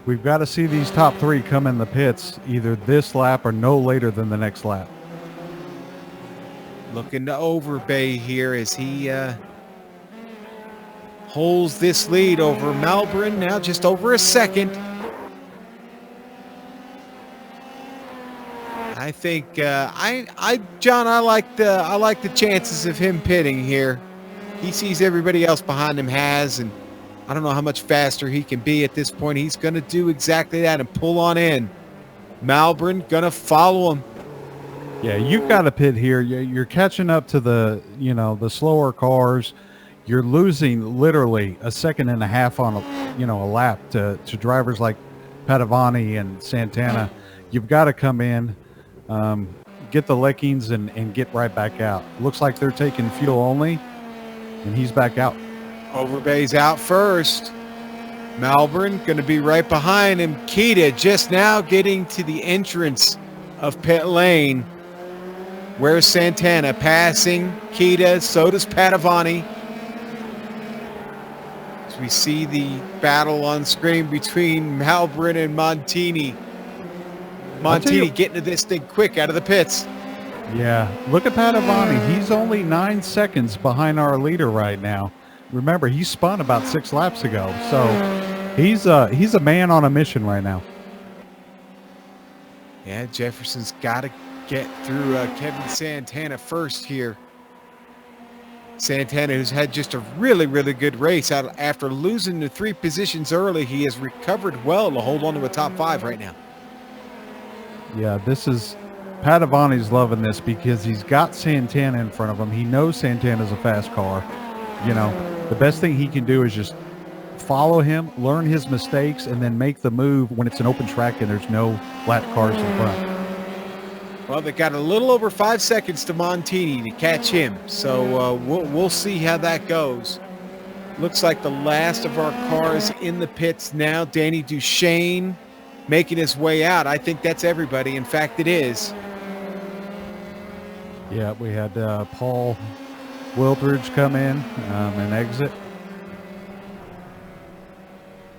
We've got to see these top 3 come in the pits either this lap or no later than the next lap. Looking to Overbay here as he holds this lead over Malbrin, now just over a second. I think John, I like the chances of him pitting here. He sees everybody else behind him has, and I don't know how much faster he can be at this point. He's going to do exactly that and pull on in. Malbrin going to follow him. Yeah, you've got to pit here. You're catching up to the slower cars. You're losing literally a second and a half on a lap to drivers like Padovani and Santana. You've got to come in, get the lickings, and get right back out. Looks like they're taking fuel only, and he's back out. Overbay's out first. Malbrin going to be right behind him. Keita just now getting to the entrance of pit lane. Where's Santana? Passing Keita, so does Padovani. As we see the battle on screen between Malbrin and Montini. Montini getting to this thing quick out of the pits. Yeah, look at Padovani. He's only 9 seconds behind our leader right now. Remember, he spun about 6 laps ago, so he's a man on a mission right now. Yeah, Jefferson's got to get through Kevin Santana first here. Santana, who's had just a really, really good race after losing the 3 positions early, he has recovered well to hold on to a top 5 right now. Yeah, Padovani's loving this because he's got Santana in front of him. He knows Santana's a fast car. The best thing he can do is just follow him, learn his mistakes, and then make the move when it's an open track and there's no flat cars in front. Well, they got a little over 5 seconds to Montini to catch him, so we'll see how that goes. Looks like the last of our cars in the pits now. Danny Duchesne making his way out. I think that's everybody. In fact, it is. Yeah, we had Paul Wildridge come in and exit.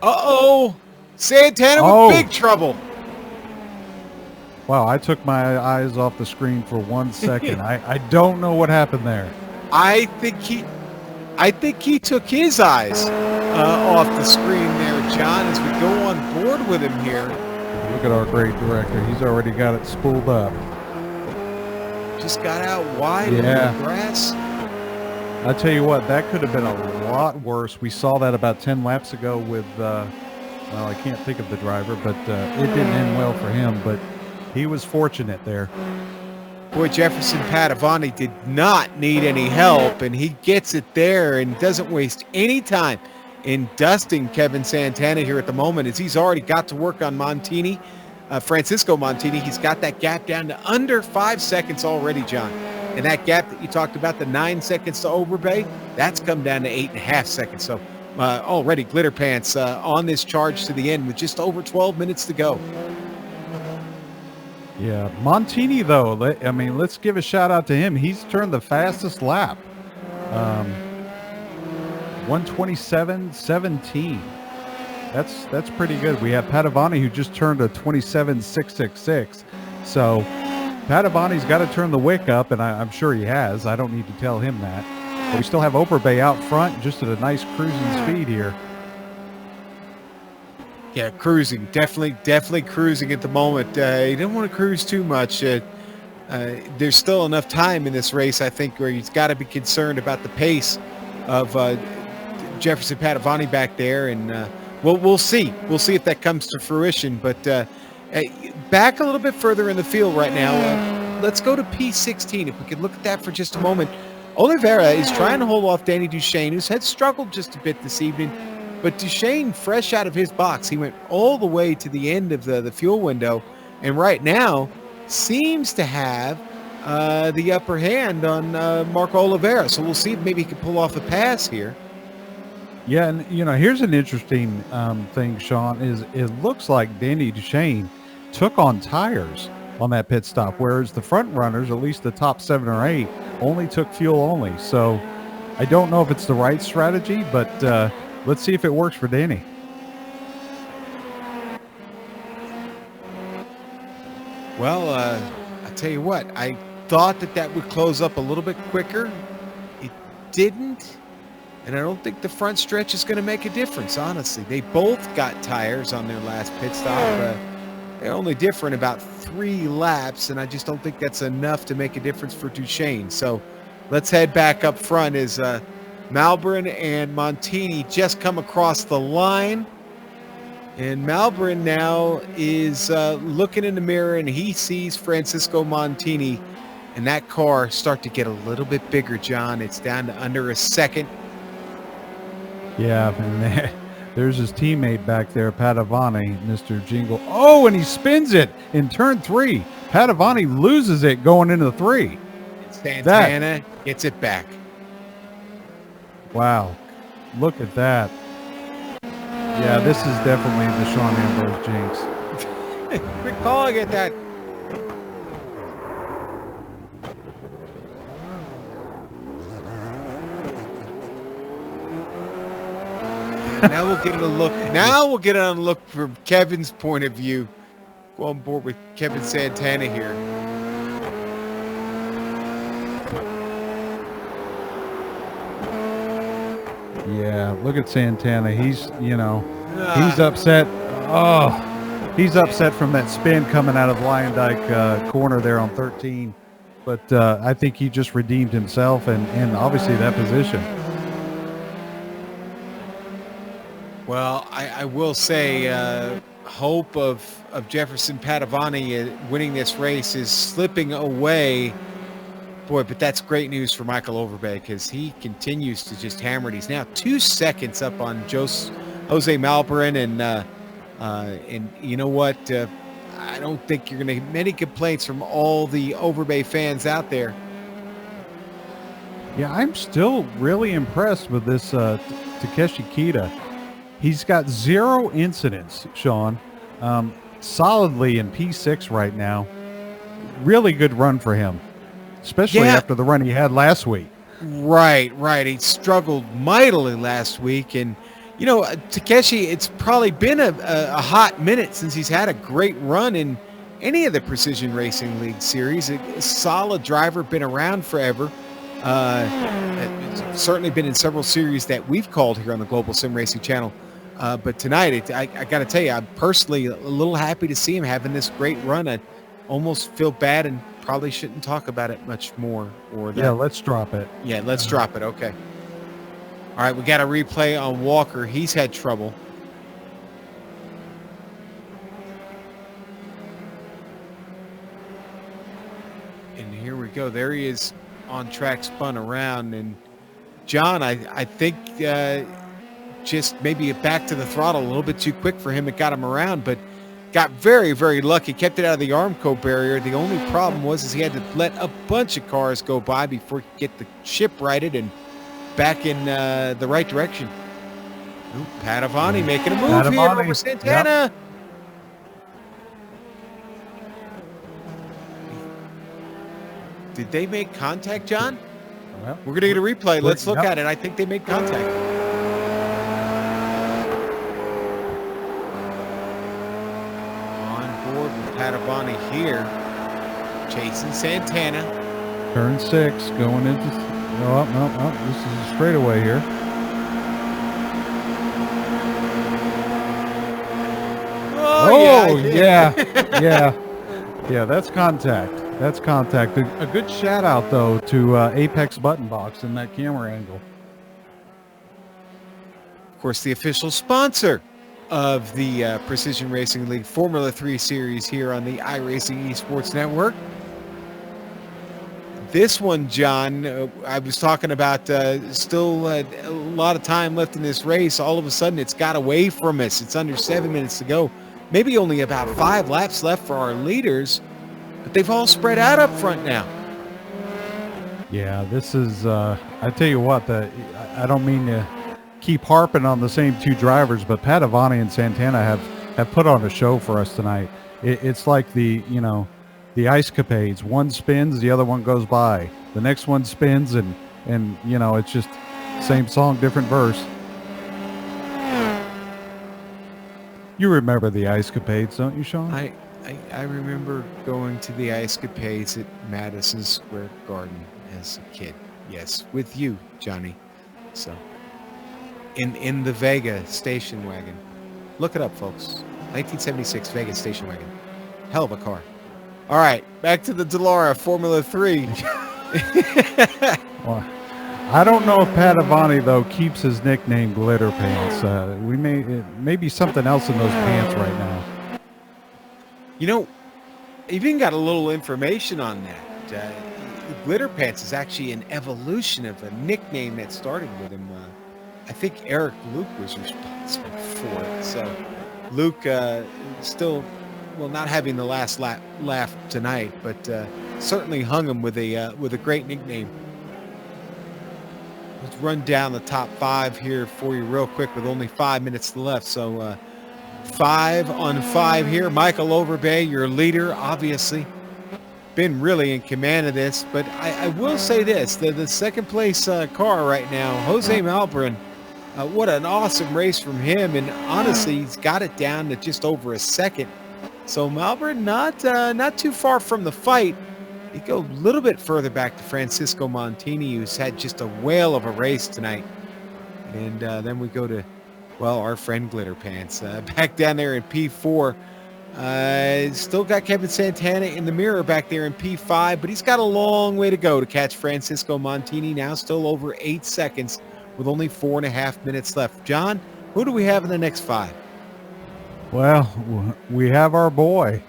Uh-oh! Santana with big trouble. Wow, I took my eyes off the screen for 1 second. I don't know what happened there. I think he took his eyes off the screen there, John, as we go on board with him here. Look at our great director. He's already got it spooled up. Just got out wide in the grass. I tell you what, that could have been a lot worse. We saw that about 10 laps ago with, I can't think of the driver, but it didn't end well for him. But he was fortunate there. Boy, Jefferson Padavani did not need any help, and he gets it there and doesn't waste any time in dusting Kevin Santana here at the moment, as he's already got to work on Montini, Francisco Montini. He's got that gap down to under 5 seconds already, John. And that gap that you talked about, the 9 seconds to Overbay, that's come down to 8.5 seconds. So already Glitter Pants on this charge to the end with just over 12 minutes to go. Yeah, Montini, though, I mean, let's give a shout out to him. He's turned the fastest lap. 1:27.17. That's pretty good. We have Padavani, who just turned a 27.666. So Padavani's got to turn the wick up, and I'm sure he has. I don't need to tell him that. But we still have Overbay out front, just at a nice cruising speed here. Yeah, cruising. Definitely cruising at the moment. You don't want to cruise too much. There's still enough time in this race, I think, where he's got to be concerned about the pace of Jefferson Padavani back there, and we'll see. We'll see if that comes to fruition. But back a little bit further in the field right now. Let's go to P16. If we could look at that for just a moment. Oliveira is trying to hold off Danny Duchesne, who's had struggled just a bit this evening. But Duchesne, fresh out of his box, he went all the way to the end of the fuel window, and right now seems to have the upper hand on Marco Oliveira. So we'll see if maybe he can pull off a pass here. Yeah, and here's an interesting thing, Sean, is it looks like Danny Duchesne took on tires on that pit stop, whereas the front runners, at least the top 7 or 8, only took fuel only. So I don't know if it's the right strategy, but let's see if it works for Danny. Well, I tell you what, I thought that would close up a little bit quicker. It didn't, and I don't think the front stretch is going to make a difference, honestly. They both got tires on their last pit stop. They're only different about 3 laps, and I just don't think that's enough to make a difference for Duchesne. So let's head back up front as Malbrin and Montini just come across the line. And Malbrin now is looking in the mirror, and he sees Francisco Montini and that car start to get a little bit bigger, John. It's down to under a second. Yeah, and there's his teammate back there, Padavani, Mr. Jingle. Oh, and he spins it in turn 3. Padavani loses it going into 3. Santana gets it back. Wow, look at that. Yeah, this is definitely the Sean Ambrose jinx. Quick call, get that. Now we'll get a look. Now we'll get a look from Kevin's point of view. Go on board with Kevin Santana here. Yeah, look at Santana. He's, he's upset. Oh, he's upset from that spin coming out of Lion Dyke corner there on 13. But I think he just redeemed himself and obviously that position. Well, I will say hope of Jefferson Padavani winning this race is slipping away. Boy, but that's great news for Michael Overbay because he continues to just hammer it. He's now 2 seconds up on Jose Malbrin, and you know what? I don't think you're going to get many complaints from all the Overbay fans out there. Yeah, I'm still really impressed with this Takeshi Kita. He's got 0 incidents, Sean. Solidly in P6 right now. Really good run for him. Especially after the run he had last week. Right. He struggled mightily last week. And, Takeshi, it's probably been a hot minute since he's had a great run in any of the Precision Racing League series. A solid driver, been around forever. Certainly been in several series that we've called here on the Global Sim Racing channel. But tonight, I got to tell you, I'm personally a little happy to see him having this great run. I almost feel bad and probably shouldn't talk about it much more. Yeah, let's drop it. Yeah, let's drop it. Okay. All right, we got a replay on Walker. He's had trouble. And here we go. There he is on track, spun around. And John, I think just maybe back to the throttle a little bit too quick for him. It got him around, but got very, very lucky. Kept it out of the Armco barrier. The only problem was he had to let a bunch of cars go by before he could get the ship righted and back in the right direction. Ooh, Padavani making a move here over Santana. Yep. Did they make contact, John? Well, we're going to get a replay. Let's look at it. I think they made contact. On board with Padavani here. Chasing Santana. Turn 6, going into... No, this is a straightaway here. Oh, yeah. Yeah, that's contact. That's contact. A good shout out, though, to Apex Button Box in that camera angle. Of course, the official sponsor of the Precision Racing League Formula 3 Series here on the iRacing Esports Network. This one, John, I was talking about still a lot of time left in this race. All of a sudden, it's got away from us. It's under 7 minutes to go. Maybe only about 5 laps left for our leaders. But they've all spread out up front now. Yeah, this is, I tell you what, I don't mean to keep harping on the same two drivers, but Padavani and Santana have put on a show for us tonight. It's like the ice capades. One spins, the other one goes by. The next one spins, and it's just same song, different verse. You remember the ice capades, don't you, Sean? I remember going to the ice capades at Madison Square Garden as a kid. Yes, with you, Johnny. So, in the Vega station wagon. Look it up, folks. 1976 Vega station wagon. Hell of a car. All right, back to the Dallara Formula 3. Well, I don't know if Padavani, though, keeps his nickname Glitter Pants. It may be something else in those pants right now. You've even got a little information on that. Glitter Pants is actually an evolution of a nickname that started with him. I think Eric Luke was responsible for it. So Luke still, not having the last laugh tonight, but certainly hung him with a great nickname. Let's run down the top 5 here for you real quick with only 5 minutes left. So 5 on 5 here. Michael Overbay, your leader, obviously been really in command of this. But I will say this, the second place car right now, Jose Malbrin, what an awesome race from him. And honestly, he's got it down to just over a second. So Malbrin not too far from the fight. You go a little bit further back to Francisco Montini, who's had just a whale of a race tonight. And then we go to, our friend Glitter Pants. Back down there in P4. Still got Kevin Santana in the mirror back there in P5, but he's got a long way to go to catch Francisco Montini, now still over 8 seconds with only 4.5 minutes left. John, who do we have in the next 5? Well, we have our boy,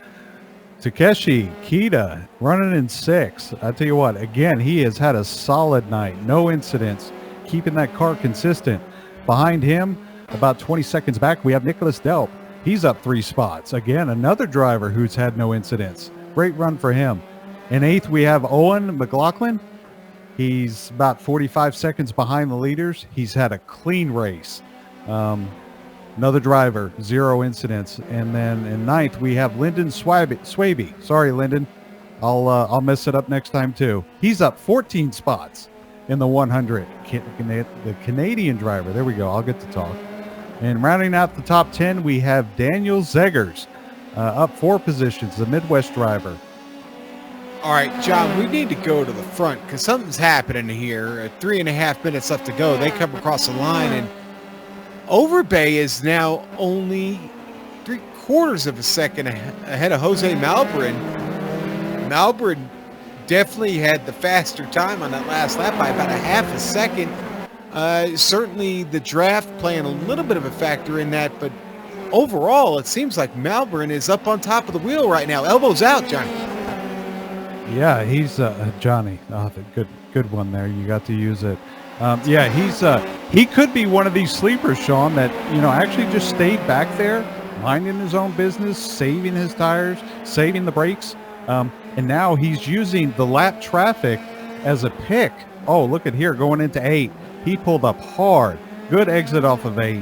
Takeshi Kita, running in 6. I tell you what, again, he has had a solid night. No incidents, keeping that car consistent. Behind him, about 20 seconds back, we have Nicholas Delp. He's up 3 spots. Again, another driver who's had no incidents. Great run for him. In 8th, we have Owen McLaughlin. He's about 45 seconds behind the leaders. He's had a clean race. Another driver, 0 incidents. And then in 9th, we have Lyndon Swaby. Sorry, Lyndon. I'll mess it up next time, too. He's up 14 spots in the 100. The Canadian driver. There we go. I'll get to talk. And rounding out the top 10, we have Daniel Zeggers, up 4 positions, the Midwest driver. All right, John, we need to go to the front because something's happening here. 3.5 minutes left to go. They come across the line, and Overbay is now only 3/4 of a second ahead of Jose Malbrin. Malbrin definitely had the faster time on that last lap by about 1/2 second. Certainly the draft playing a little bit of a factor in that, but overall it seems like Malbrin is up on top of the wheel right now. Elbows out, Johnny. Yeah, he's Johnny. Oh, good one there. You got to use it. Yeah, he could be one of these sleepers, Sean, that actually just stayed back there, minding his own business, saving his tires, saving the brakes, and now he's using the lap traffic as a pick. Oh, look at here, going into 8. He pulled up hard. Good exit off of 8.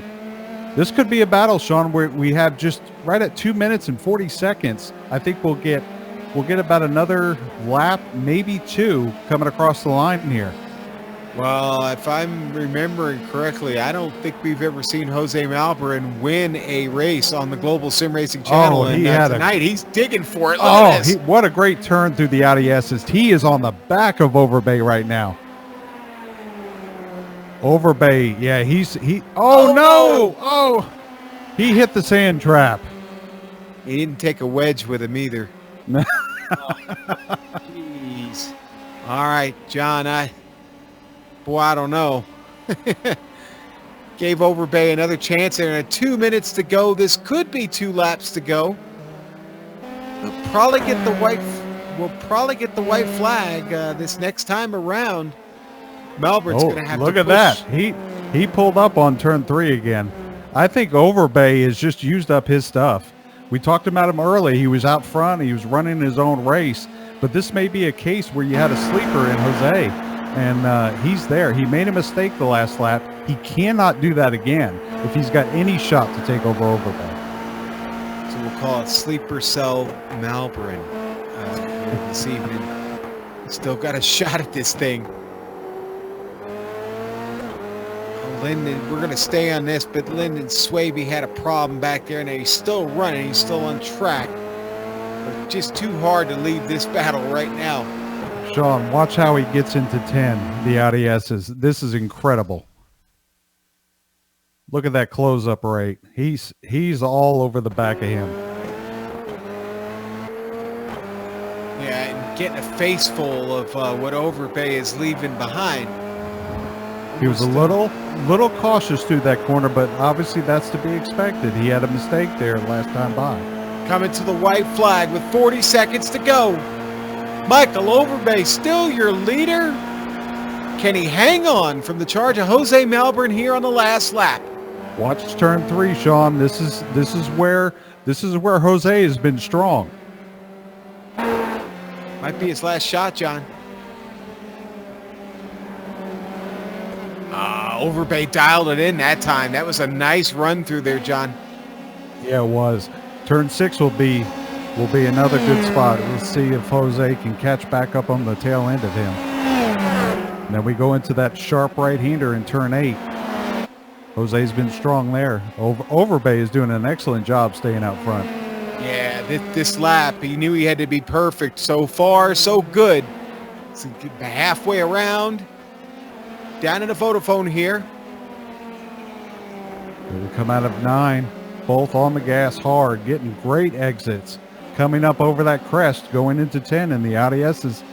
This could be a battle, Sean, where we have just right at 2 minutes and 40 seconds. I think we'll get about another lap, maybe 2, coming across the line here. Well, if I'm remembering correctly, I don't think we've ever seen Jose Malbrin win a race on the Global Sim Racing Channel. Oh, Tonight he's digging for it. Look at this. What a great turn through the Audi S's. He is on the back of Overbay right now. Overbay, yeah, oh no! Oh, he hit the sand trap. He didn't take a wedge with him either. Jeez. All right, John, I don't know. Gave Overbay another chance there, and 2 minutes to go. This could be 2 laps to go. We'll probably get the white flag this next time around. Melbourne's going to have to push. Look at that. He pulled up on turn 3 again. I think Overbay has just used up his stuff. We talked about him early. He was out front. He was running his own race. But this may be a case where you had a sleeper in Jose, and he's there. He made a mistake the last lap. He cannot do that again if he's got any shot to take over Overbay. So we'll call it Sleeper Cell Malbrin this evening. Still got a shot at this thing. Lyndon, we're going to stay on this, but Lyndon Swaby had a problem back there, and he's still running. He's still on track. But just too hard to leave this battle right now. Sean, watch how he gets into 10, the Audi S's. This is incredible. Look at that close-up rate. He's all over the back of him. Yeah, and getting a face full of what Overbay is leaving behind. He was a little cautious through that corner, but obviously that's to be expected. He had a mistake there last time by. Coming to the white flag with 40 seconds to go. Michael Overbay still your leader. Can he hang on from the charge of Jose Malbrin here on the last lap? Watch turn 3, Sean. This is where Jose has been strong. Might be his last shot, John. Overbay dialed it in that time. That was a nice run through there, John. Yeah, it was. Turn 6 will be another good spot. We'll see if Jose can catch back up on the tail end of him. And then we go into that sharp right-hander in turn 8. Jose's been strong there. Overbay is doing an excellent job staying out front. Yeah, this lap, he knew he had to be perfect. So far, so good. So halfway around. Down in the Vodafone here. We come out of 9, both on the gas hard, getting great exits. Coming up over that crest, going into 10 in the Audi S's.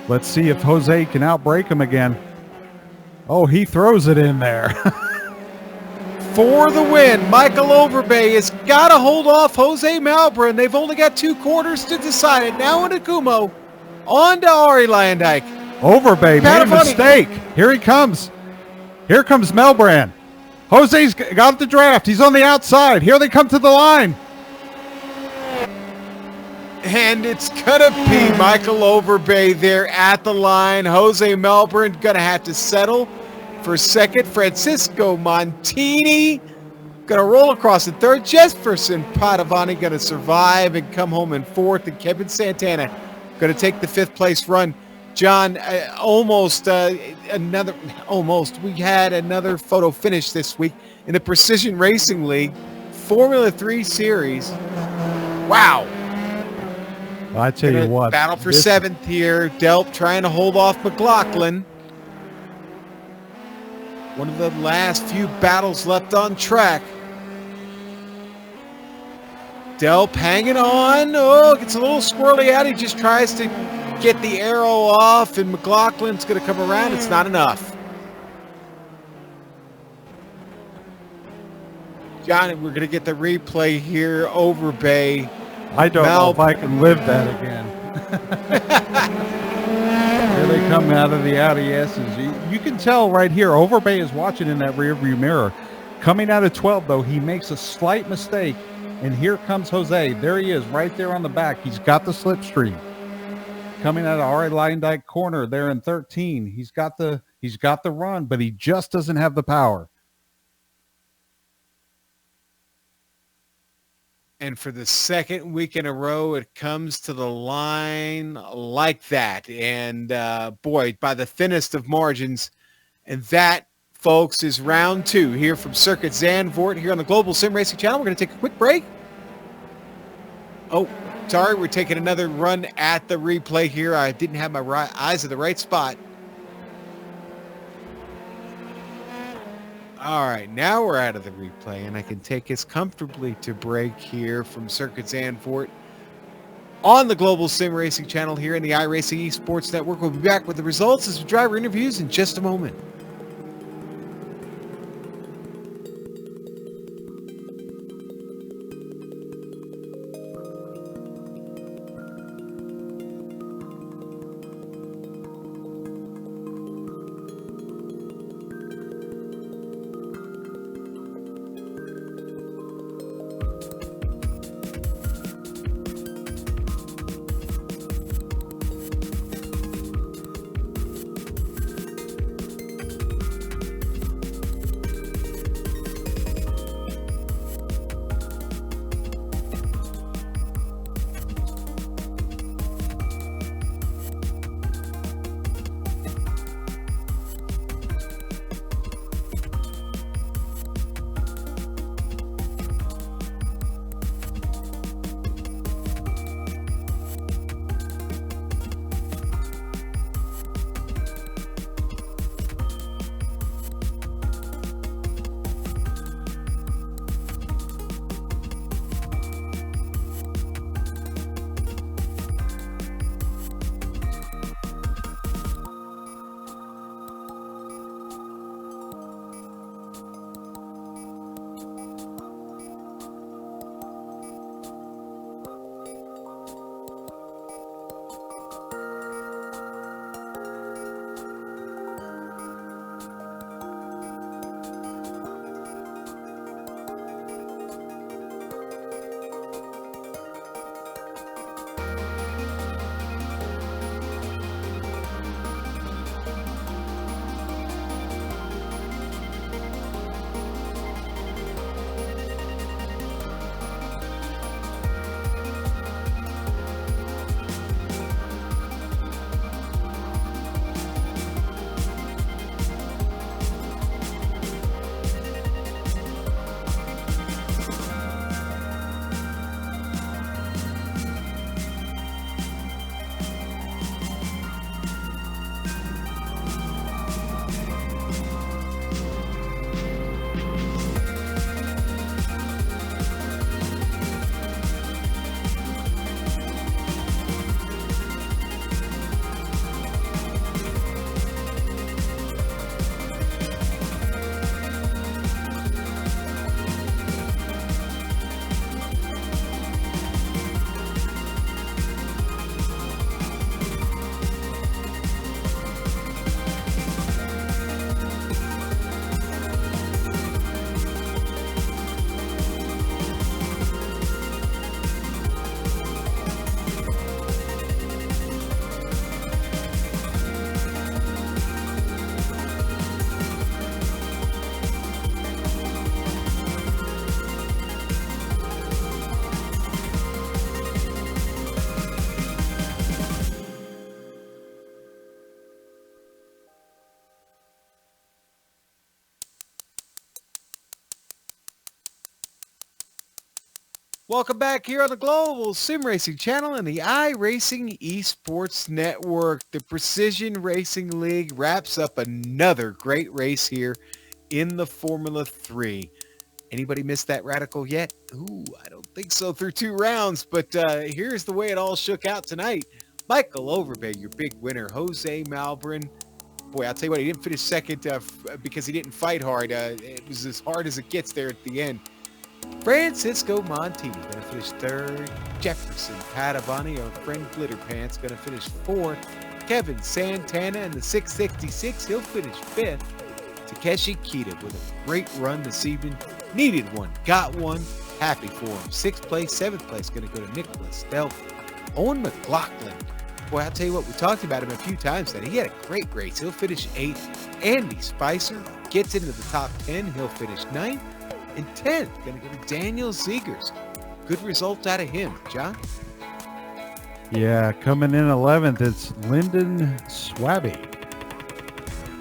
Let's see if Jose can outbrake him again. Oh, he throws it in there. For the win, Michael Overbay has got to hold off Jose Malbrin. They've only got 2 quarters to decide it. Now into Kumo, on to Ari Landijk. Overbay made a mistake. Here he comes. Here comes Melbran. Jose's got the draft. He's on the outside. Here they come to the line. And it's going to be Michael Overbay there at the line. Jose Melbrin going to have to settle for second. Francisco Montini going to roll across the third. Jefferson Padovani going to survive and come home in fourth. And Kevin Santana going to take the 5th place run. John, we had another photo finish this week in the Precision Racing League Formula 3 Series. Wow. I tell you what. Battle for 7th here. Delp trying to hold off McLaughlin. One of the last few battles left on track. Delp hanging on. Oh, gets a little squirrely out. He just tries to get the arrow off, and McLaughlin's going to come around. It's not enough. John, we're going to get the replay here. Overbay. I don't know if I can live that again. out of the Audi S's. You can tell right here, Overbay is watching in that rearview mirror. Coming out of 12, though, he makes a slight mistake, and here comes Jose. There he is, right there on the back. He's got the slipstream. Coming out of R.A. Lyndike corner there in 13. He's got the run, but he just doesn't have the power. And for the second week in a row, it comes to the line like that. And boy, by the thinnest of margins. And that, folks, is round 2 here from Circuit Zandvoort here on the Global Sim Racing Channel. We're going to take a quick break. Oh, sorry, we're taking another run at the replay here. I didn't have my eyes in the right spot. All right, now we're out of the replay, and I can take us comfortably to break here from Circuit Zandvoort on the Global Sim Racing Channel here in the iRacing Esports Network. We'll be back with the results as driver interviews in just a moment. Welcome back here on the Global Sim Racing Channel and the iRacing Esports Network. The Precision Racing League wraps up another great race here in the Formula 3. Anybody missed that radical yet? Ooh, I don't think so through 2 rounds, but here's the way it all shook out tonight. Michael Overbay, your big winner. Jose Malbrin. Boy, I'll tell you what, he didn't finish second because he didn't fight hard. It was as hard as it gets there at the end. Francisco Montini going to finish 3rd. Jefferson Padavani, our friend Glitterpants, going to finish 4th. Kevin Santana in the 666. He'll finish 5th. Takeshi Kita with a great run this evening. Needed one, got one. Happy for him. 6th place, 7th place going to go to Nicholas Stelf. Owen McLaughlin. Boy, I'll tell you what, we talked about him a few times today. He had a great race. He'll finish 8th. Andy Spicer gets into the top 10. He'll finish 9th. And 10th, going to go to Daniel Zegers. Good results out of him. John? Yeah, coming in 11th, it's Lyndon Swabby.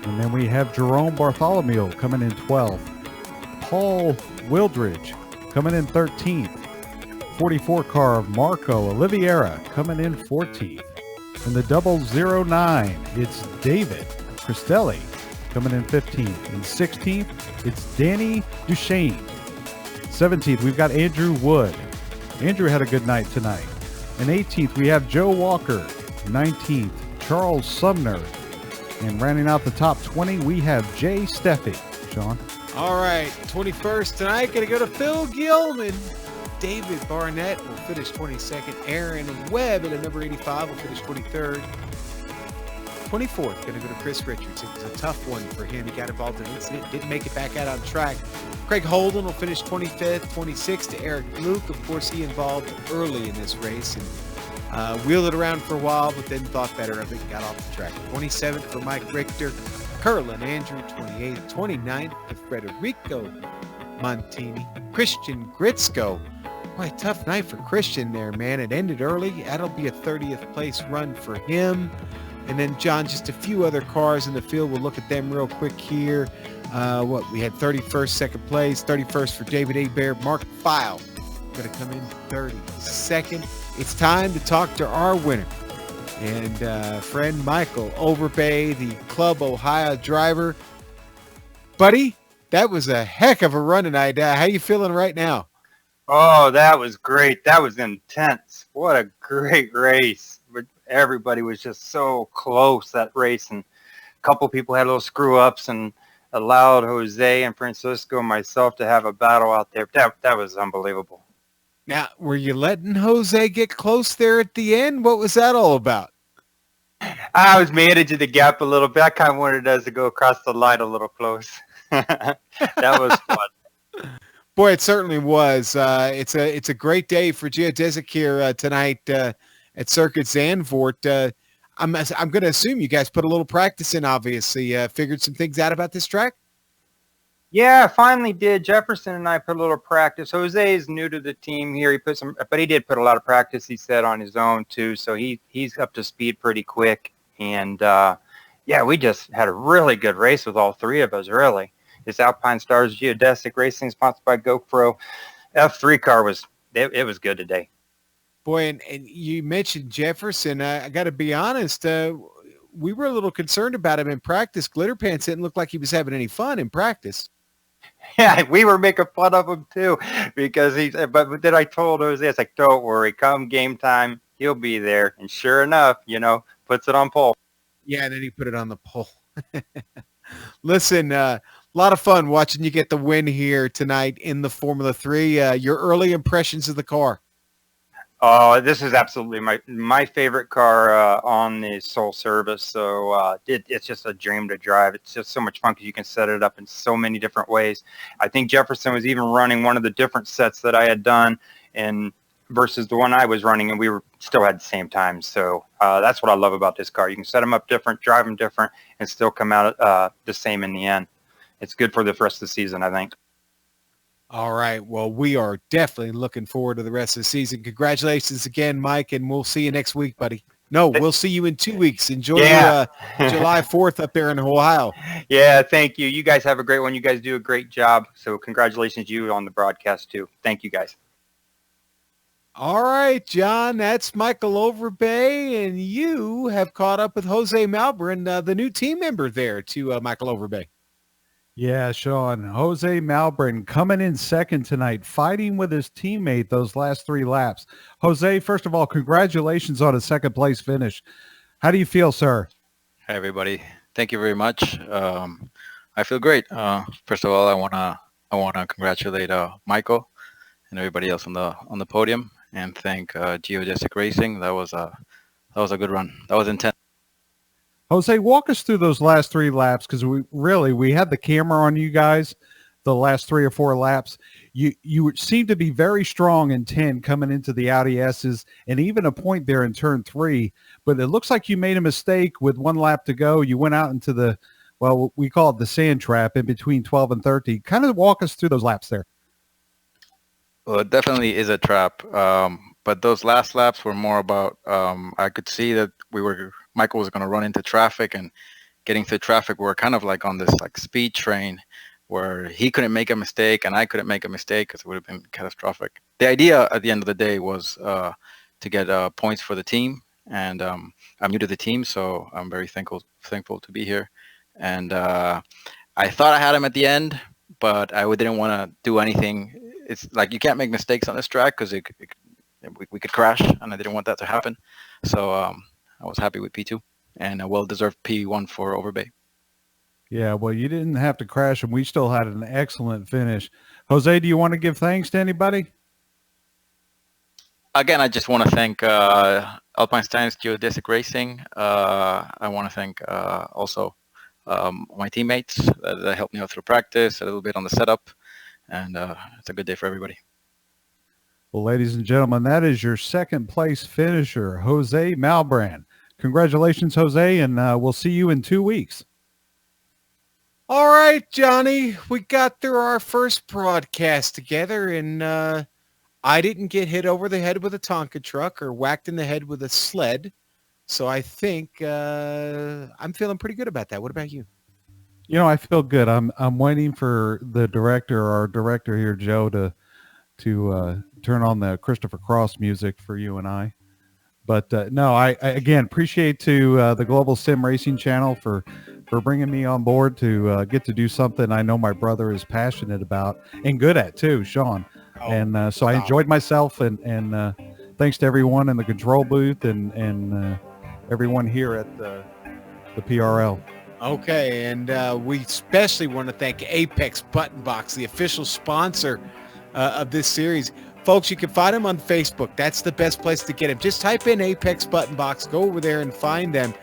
And then we have Jerome Bartholomew coming in 12th. Paul Wildridge coming in 13th. 44 car of Marco Oliveira coming in 14th. In the 009, it's David Cristelli coming in 15th. In 16th, it's Danny Duchesne. 17th, we've got Andrew Wood. Andrew had a good night tonight. In 18th, we have Joe Walker. 19th, Charles Sumner. And rounding out the top 20, we have Jay Steffi. Sean? All right, 21st tonight, going to go to Phil Gilman. David Barnett will finish 22nd. Aaron Webb at a number 85 will finish 23rd. 24th, going to go to Chris Richards. It was a tough one for him. He got involved in an incident, didn't make it back out on track. Craig Holden will finish 25th. 26th to Eric Luke. Of course, he involved early in this race and wheeled it around for a while, but then thought better of it and got off the track. 27th for Mike Richter. Curlin Andrew, 28th. 29th to Federico Montini. Christian Gritzko. Boy, tough night for Christian there, man. It ended early. That'll be a 30th place run for him. And then, John, just a few other cars in the field. We'll look at them real quick here. We had 31st, second place. 31st for David Hebert. Mark File going to come in 32nd. It's time to talk to our winner. And friend Michael Overbay, the Club Ohio driver. Buddy, that was a heck of a run tonight. How you feeling right now? Oh, that was great. That was intense. What a great race. Everybody was just so close that race, and a couple people had little screw ups and allowed Jose and Francisco and myself to have a battle out there. That was unbelievable. Now, were you letting Jose get close there at the end? What was that all about? I was managing the gap a little bit. I kind of wanted us to go across the line a little close. That was fun. Boy, it certainly was. It's a great day for geodesic here tonight at Circuit Zandvoort. I'm going to assume you guys put a little practice in, obviously. Figured some things out about this track? Yeah, I finally did. Jefferson and I put a little practice. Jose is new to the team here. But he did put a lot of practice, he said, on his own, too. So he's up to speed pretty quick. And, yeah, we just had a really good race with all three of us, really. This Alpine Stars Geodesic Racing, sponsored by GoPro F3 car, was good today. Boy, and you mentioned Jefferson. I got to be honest, we were a little concerned about him in practice. Glitter Pants didn't look like he was having any fun in practice. Yeah, we were making fun of him too, because but then I told Jose, I was like, don't worry, come game time, he'll be there. And sure enough, puts it on pole. Yeah, and then he put it on the pole. Listen, a lot of fun watching you get the win here tonight in the Formula 3. Your early impressions of the car? Oh, this is absolutely my favorite car on the Soul Service. So it's just a dream to drive. It's just so much fun because you can set it up in so many different ways. I think Jefferson was even running one of the different sets that I had done versus the one I was running, and we still had the same time. So that's what I love about this car. You can set them up different, drive them different, and still come out the same in the end. It's good for the rest of the season, I think. All right. Well, we are definitely looking forward to the rest of the season. Congratulations again, Mike, and we'll see you next week, buddy. No, we'll see you in 2 weeks. Enjoy July 4th up there in Ohio. Yeah, thank you. You guys have a great one. You guys do a great job. So congratulations to you on the broadcast, too. Thank you, guys. All right, John, that's Michael Overbay, and you have caught up with Jose Malbrin, the new team member there to Michael Overbay. Yeah, Sean. Jose Malbrin coming in second tonight, fighting with his teammate those last 3 laps. Jose, first of all, congratulations on a second-place finish. How do you feel, sir? Hi, everybody. Thank you very much. I feel great. First of all, I wanna congratulate Michael and everybody else on the podium, and thank Geodesic Racing. That was a good run. That was intense. Jose, walk us through those last 3 laps, because we had the camera on you guys the last 3 or 4 laps. You seem to be very strong in 10 coming into the Audi S's, and even a point there in turn 3. But it looks like you made a mistake with 1 lap to go. You went out into the, well, we call it the sand trap in between 12 and 13. Kind of walk us through those laps there. Well, it definitely is a trap. But those last laps were more about, I could see that Michael was going to run into traffic, and getting through traffic, we're kind of like on this like speed train where he couldn't make a mistake and I couldn't make a mistake because it would have been catastrophic. The idea at the end of the day was to get points for the team. And I'm new to the team, so I'm very thankful to be here. And I thought I had him at the end, but I didn't want to do anything. It's like you can't make mistakes on this track because we could crash, and I didn't want that to happen. So I was happy with P2 and a well-deserved P1 for Overbay. Yeah, well, you didn't have to crash, and we still had an excellent finish. Jose, do you want to give thanks to anybody? Again, I just want to thank Alpine Stein's Geodesic Racing. I want to thank also my teammates that helped me out through practice, a little bit on the setup, and it's a good day for everybody. Well, ladies and gentlemen, that is your second place finisher, Jose Malbrand. Congratulations, Jose, and we'll see you in 2 weeks. All right, Johnny, we got through our first broadcast together, and I didn't get hit over the head with a Tonka truck or whacked in the head with a sled. So I think I'm feeling pretty good about that. What about you? You know, I feel good. I'm waiting for our director here, Joe, to turn on the Christopher Cross music for you and I. But no, I again appreciate to the Global Sim Racing Channel for bringing me on board to get to do something I know my brother is passionate about and good at too, Sean. And so I enjoyed myself, and thanks to everyone in the control booth and everyone here at the PRL. Okay, and we especially want to thank Apex Button Box, the official sponsor of this series. Folks, you can find them on Facebook. That's the best place to get them. Just type in Apex Button Box, go over there and find them.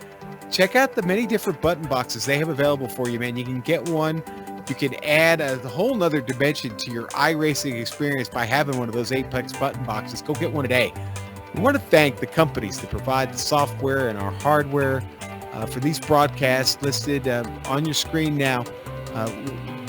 Check out the many different button boxes they have available for you, man. You can get one. You can add a whole nother dimension to your iRacing experience by having one of those Apex button boxes. Go get one today. We want to thank the companies that provide the software and our hardware for these broadcasts listed on your screen now.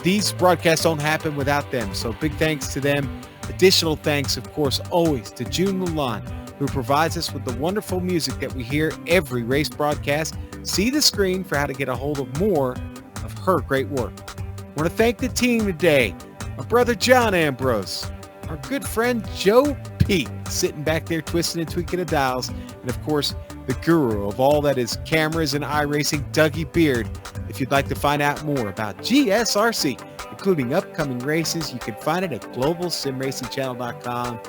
These broadcasts don't happen without them, so big thanks to them. Additional thanks, of course, always to June Lalonde, who provides us with the wonderful music that we hear every race broadcast. See the screen for how to get a hold of more of her great work. I want to thank the team today. My brother John Ambrose, our good friend Joe Pete, sitting back there twisting and tweaking the dials, and of course, the guru of all that is cameras and iRacing, Dougie Beard. If you'd like to find out more about GSRC, including upcoming races, you can find it at globalsimracingchannel.com,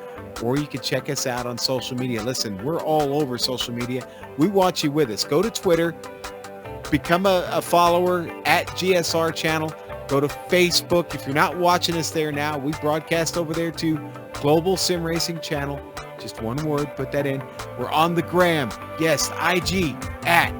or you can check us out on social media. Listen, we're all over social media. We want you with us. Go to Twitter, become a follower at GSR Channel. Go to Facebook. If you're not watching us there now, we broadcast over there to Global Sim Racing Channel. Just one word, put that in. We're on the gram. Yes, IG at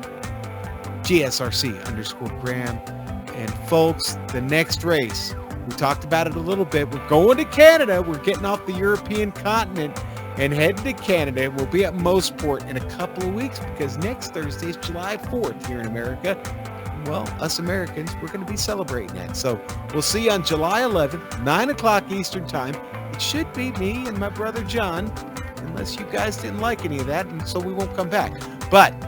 GSRC_gram. And folks, the next race, we talked about it a little bit. We're going to Canada. We're getting off the European continent and heading to Canada. We'll be at Mosport in a couple of weeks because next Thursday is July 4th here in America. Well, us Americans, we're going to be celebrating that. So we'll see you on July 11th, 9 o'clock Eastern time. It should be me and my brother John, unless you guys didn't like any of that, and so we won't come back. But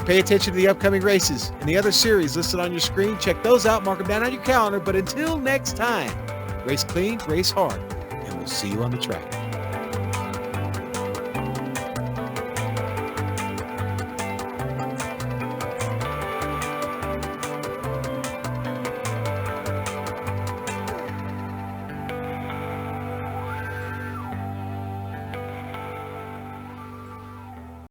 pay attention to the upcoming races and the other series listed on your screen. Check those out, mark them down on your calendar. But until next time, race clean, race hard, and we'll see you on the track.